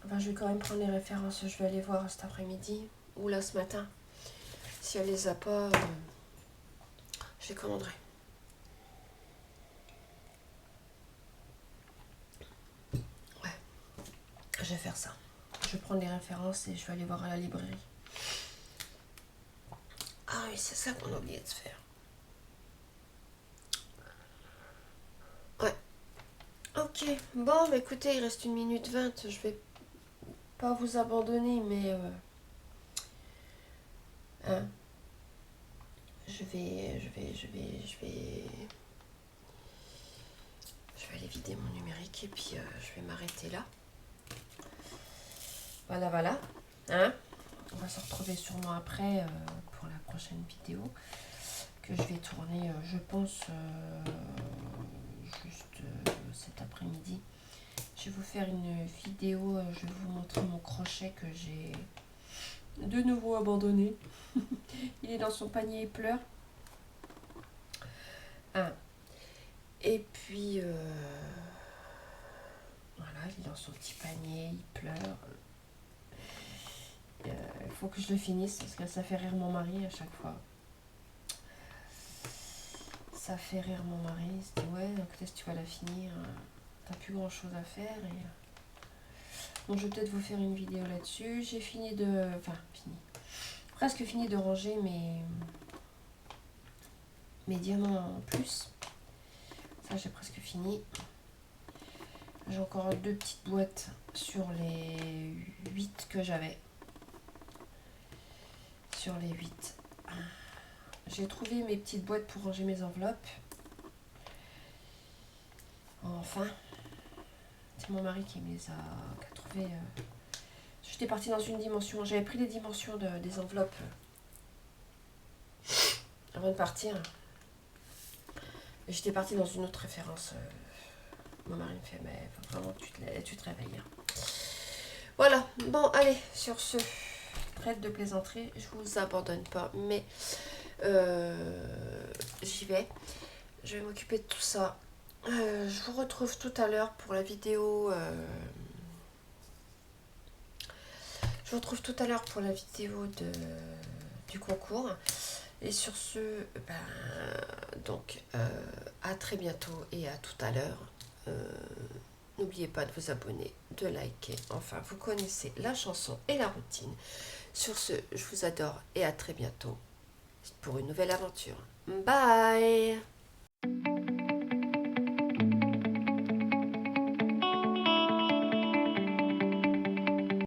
Enfin, je vais quand même prendre les références. Je vais aller voir cet après-midi ou là ce matin. Si elle les a pas, je les commanderai. Ouais, je vais faire ça. Je vais prendre les références et je vais aller voir à la librairie. Ah oui, c'est ça qu'on a oublié de faire. Ouais. Ok, bon, bah écoutez, il reste 1 minute 20. Je vais pas vous abandonner, mais hein, je vais aller vider mon numérique et puis je vais m'arrêter là. Voilà, voilà. Hein, on va se retrouver sûrement après pour la prochaine vidéo que je vais tourner, je pense, juste cet après-midi. Je vais vous faire une vidéo, je vais vous montrer mon crochet que j'ai de nouveau abandonné. Il est dans son panier, il pleure. Ah. Et puis, voilà, il est dans son petit panier, il pleure. Il faut que je le finisse parce que ça fait rire mon mari à chaque fois. Ça fait rire mon mari, il se dit ouais, donc est-ce que tu vas la finir, t'as plus grand chose à faire. Et bon, je vais peut-être vous faire une vidéo là-dessus. J'ai fini de, presque fini de ranger mes diamants en plus. Ça j'ai presque fini. J'ai encore 2 petites boîtes sur les 8 que j'avais. Sur les 8. J'ai trouvé mes petites boîtes pour ranger mes enveloppes. Enfin, c'est mon mari qui a trouvé. J'étais partie dans une dimension. J'avais pris les dimensions des enveloppes avant de partir. Et j'étais partie dans une autre référence. Mon mari me fait, mais faut vraiment que tu te réveilles. Voilà, bon, allez, sur ce, trêve de plaisanterie, je vous abandonne pas, mais j'y vais. Je vais m'occuper de tout ça. Je vous retrouve tout à l'heure pour la vidéo. Je vous retrouve tout à l'heure pour la vidéo du concours. Et sur ce, donc, à très bientôt et à tout à l'heure. N'oubliez pas de vous abonner, de liker. Enfin, vous connaissez la chanson et la routine. Sur ce, je vous adore et à très bientôt pour une nouvelle aventure. Bye!